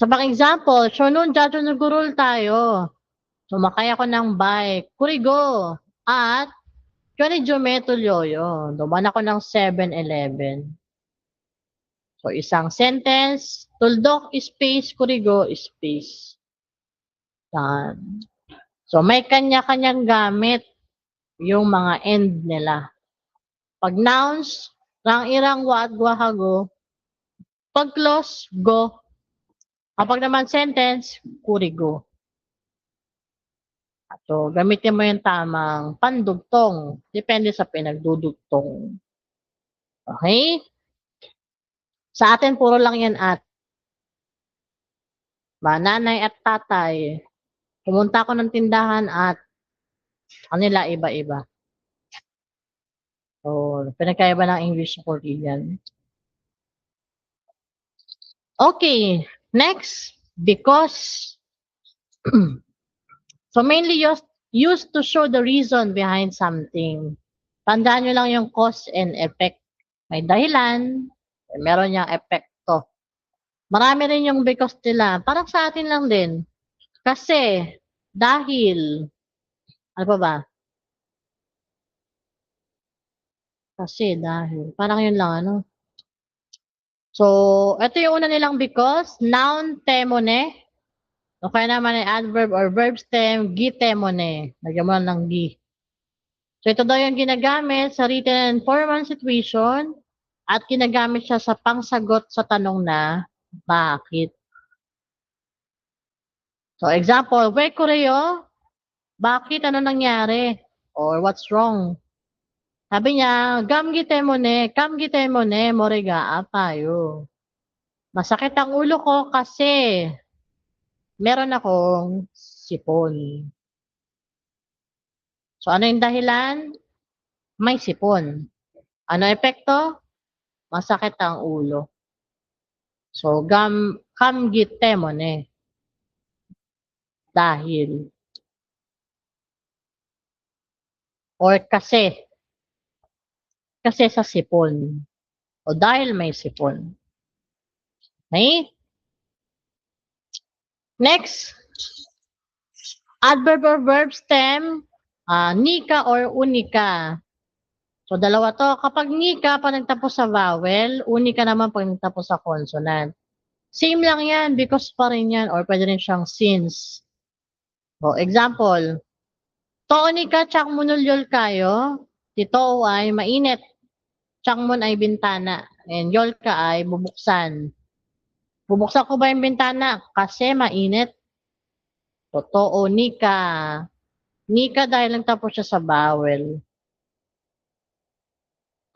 Sa mga example, so noon dyan nagurul tayo. Sumakay ako ng bike. Kurigo. At, kani Jometo Yoyo. Duman ako ng 7-Eleven. So, isang sentence, tuldok, space, kurigo, space. Yan. So, may kanya-kanyang gamit yung mga end nila. Pag nouns, rang, irang, wa, at gwahago. Pag clause, go. Kapag naman sentence, kurigo. So, gamitin mo yung tamang pandugtong. Depende sa pinagdudugtong. Okay? Sa atin, puro lang yan at. Nanay at tatay. Pumunta ako ng tindahan at kanila iba-iba. So, pinagkaiba ng English sa Korean. Okay, next, because. So, mainly used to show the reason behind something. Tandaan nyo lang yung cause and effect. May dahilan, meron niyang epekto. Marami rin yung because nila. Parang sa atin lang din. Kasi, dahil, ano pa ba? Kasi, dahil. Parang yun lang, ano? So, ito yung una nilang because. Noun, temone. O kaya naman ay adverb or verb stem, gitemone. Lagyan mo lang ng gi. So, ito daw yung ginagamit sa written and formal situation at ginagamit siya sa pangsagot sa tanong na bakit. So, example, where Koreo? Bakit? Ano nangyari? Or what's wrong? Sabi niya, gamgite mo ne, moriga apayo. Masakit ang ulo ko kasi meron akong sipon. So, ano yung dahilan? May sipon. Ano epekto? Masakit ang ulo. So, kamgite mo ne. Dahil. Or kasi. Kasi sa sipon. O dahil may sipon. Okay? Next. Adverb or verb stem. Nika or unika. So, dalawa to. Kapag nika, pag nagtapos sa vowel, unika naman pag nagtapos sa consonant. Same lang yan, because pa rin yan, or pwede rin siyang since. So, example, Toonika chakmunulyol kayo, tito ay mainit, chakmun ay bintana, and yol ka ay bubuksan. Bubuksan ko ba yung bintana? Kasi mainit. Totoo, nika. Nika dahil nagtapos siya sa vowel.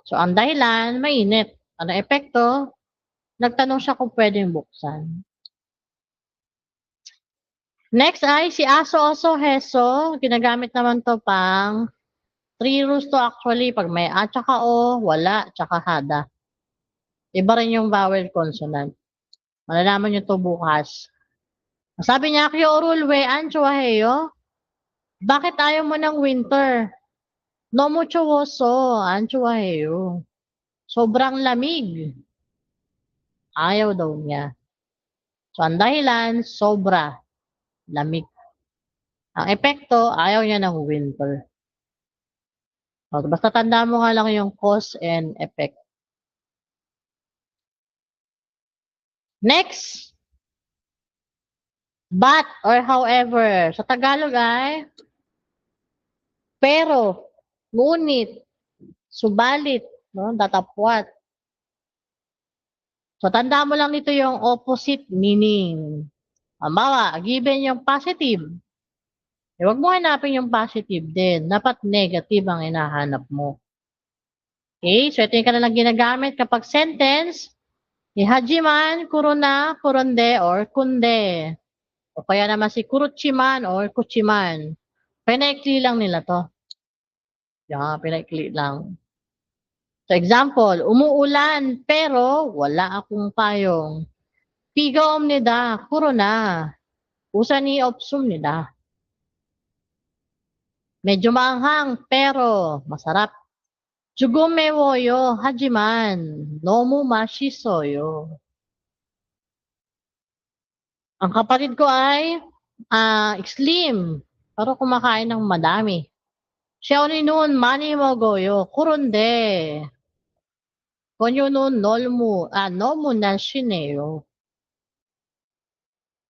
So, ang dahilan, mainit. Ano epekto? Nagtanong siya kung pwedeng buksan. Next ay si aso-oso heso. Ginagamit naman to pang 3 rules to actually. Pag may a tsaka o, wala, tsaka hada. Iba rin yung vowel consonant. Malalaman nyo to bukas. Sabi niya, Kyo rulwe ancho heyo. Bakit ayaw mo ng winter? No mucho woso, ancho heyo. Sobrang lamig. Ayaw daw niya. So, ang dahilan, sobra. Lamig. Ang epekto, ayaw niya ng winter. So, basta tandaan mo nga lang yung cause and effect. Next. But or however. Sa Tagalog ay pero, ngunit, subalit, no, datapwat. So, tandaan mo lang nito yung opposite meaning. Halimbawa, given yung positive. Huwag mo hanapin yung positive din. Dapat negative ang hinahanap mo. Okay? So, ito yung kanilang ginagamit kapag sentence, ni hajiman, kuruna, kuronde, or kunde. O kaya naman si kuruchiman or kuchiman. Pinaikli lang nila to. Yan, pinaikli lang. So, example, umuulan pero wala akong payong. Piga omnida, kuruna. Usa ni opsum nila. Medyo maanghang pero masarap. Jugume woyo, hajiman. Nomu mashisoyo. Ang kapatid ko ay slim, pero kumakain ng madami. Siya nun, mani mo goyo, kurunde. Konyo nun, nomu na shineo.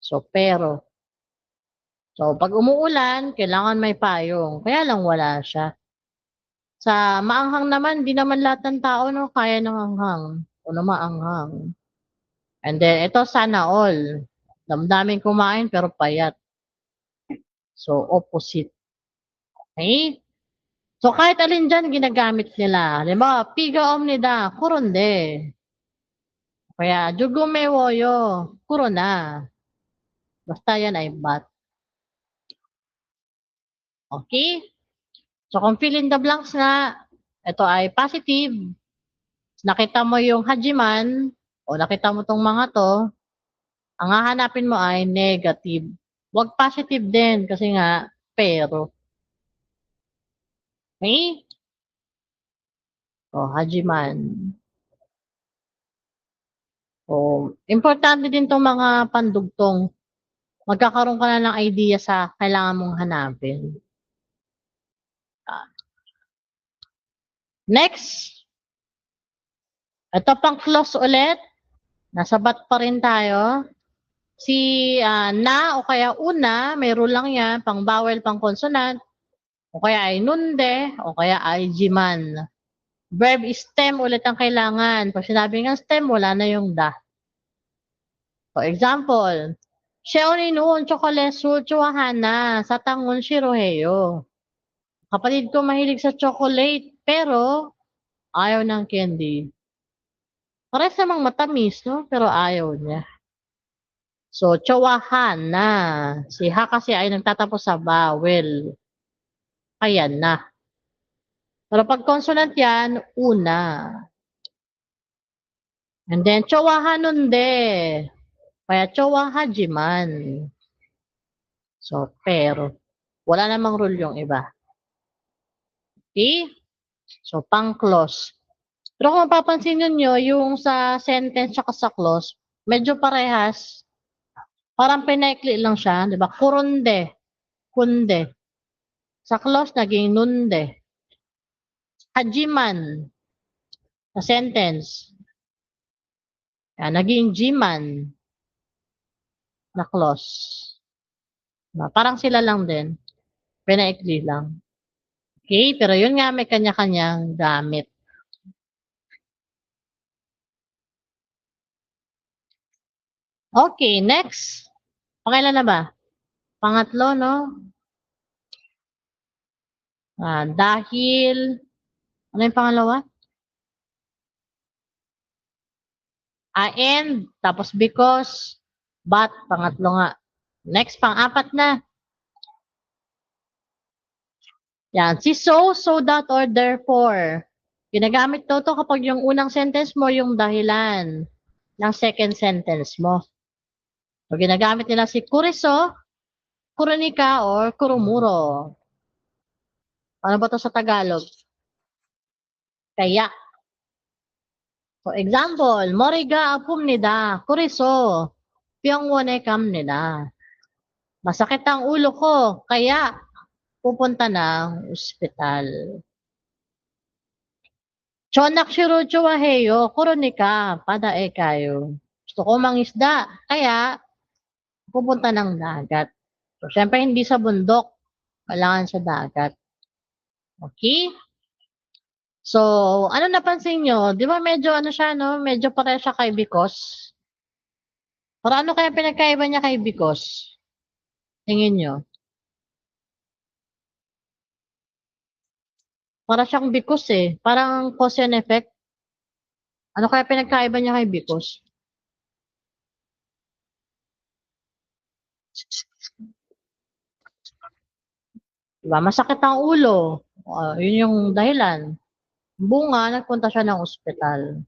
So, pero. So, pag umuulan, kailangan may payong. Kaya lang wala siya. Sa maanghang naman, di naman lahat ng tao no, kaya ng anghang. O na maanghang. And then, ito sana all. Damdaming kumain pero payat. So, opposite. Okay? So, kahit alin dyan, ginagamit nila. Halimbawa, piga omnida, kuronde. Kaya, jugume woyo, kurona. Basta yan ay bat. Okay? So, kung fill in the blanks na, ito ay positive. Nakita mo yung hajiman, o nakita mo tong mga to, ang hahanapin mo ay negative. Huwag positive din, kasi nga, pero. Okay? O, hajiman. O, importante din tong mga pandugtong. Magkakaroon ka na ng idea sa kailangan mong hanapin. Next. Ito pang close ulit. Nasa bat pa rin tayo. Si na o kaya una, mayroon lang yan, pang vowel, pang consonant. O kaya ay nunde, o kaya ay jiman. Verb is stem ulit ang kailangan. Pag sinabi ng stem, wala na yung da. For example, Sheoni noon chocolate chuahana sa tangon shiroheyo. Kapatid ko mahilig sa chocolate, pero ayaw ng candy. Parehas namang matamis, no? Pero ayaw niya. So, chawahana. Si ha kasi ay nagtatapos sa vowel. Kaya na. Pero pag consonant yan, una. And then, chawahanunde. Kaya chawahajiman. So, pero. Wala namang rule yung iba. Okay? So, pang-clause. Pero kung mapapansin nyo, yung sa sentence at sa clause, medyo parehas. Parang pinaikli lang siya, di ba? Kurunde, kunde. Sa clause, naging nunde. Hajiman, sa sentence. Naging jiman, na clause. Parang sila lang din. Pinaikli lang. Okay, pero yun nga may kanya-kanyang gamit. Okay, next. Pakailan na ba? Pangatlo, no? Dahil, ano yung pangalawa? And, tapos because, but, pangatlo nga. Next, pang-apat na. Yan, si so that, or therefore. Ginagamit to kapag yung unang sentence mo, yung dahilan ng second sentence mo. So, ginagamit nila si kuriso, kurunika, or kurumuro. Ano ba to sa Tagalog? Kaya. For example, moriga apumnida, kuriso, piyongwonekam nila. Masakit ang ulo ko, kaya pupunta ng ospital. Chonak shirucho waheyo, kurunika, padae kayo. Gusto ko mangisda, kaya pupunta ng dagat. So, syempre hindi sa bundok, kailangan sa dagat. Okay? So, ano napansin nyo? Di ba medyo ano siya, no? Medyo pareha siya kay because. Pero ano kaya pinagkaiba niya kay because? Tingin nyo? Para siyang bikos eh. Parang cause and effect. Ano kaya pinagkaiba niya kay bikos? Diba? Masakit ang ulo. Yun yung dahilan. Bunga, nagpunta siya ng ospital.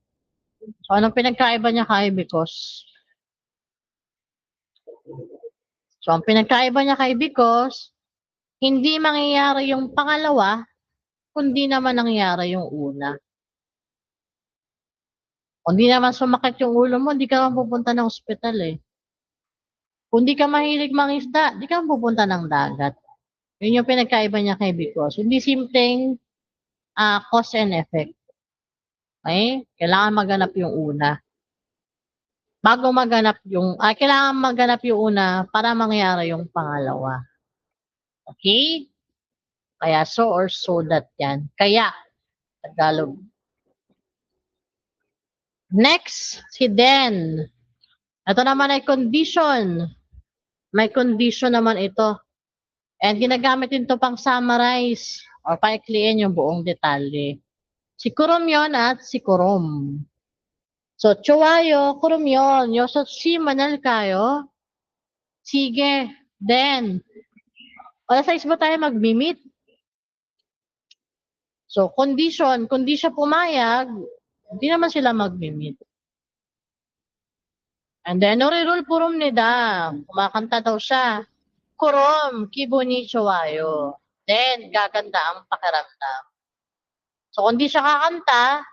So, anong pinagkaiba niya kay bikos? So, ang pinagkaiba niya kay bikos, hindi mangyayari yung pangalawa, kundi naman nangyayari yung una. Kung di naman sumakit yung ulo mo, hindi ka naman pupunta ng ospital eh. Kung di ka mahilig mangisda, di ka pupunta ng dagat. Yun yung pinagkaiba niya kay bikos. Hindi simpleng cause and effect. Okay? Kailangan maganap yung una. Bago maganap yung, kailangan maganap yung una para mangyari yung pangalawa. Okay? Kaya so or so that yan. Kaya, Tagalog. Next, si Den. Ito naman ay condition. May condition naman ito. And ginagamit ito pang summarize or paikliin yung buong detalye. Si Kurom yon at si Kurom. So, Chuwayo, Kurom yon. Yoso si Manal kayo. Sige, then. Alas 6 ba tayo mag-meet? So, condition, kung di siya pumayag, hindi naman sila mag-meet. And then, rule purom nida. Kumakanta daw siya. Kurom, kibo ni Chuwayo. Then, gaganda ang pakiramdam. So, kung di siya kakanta,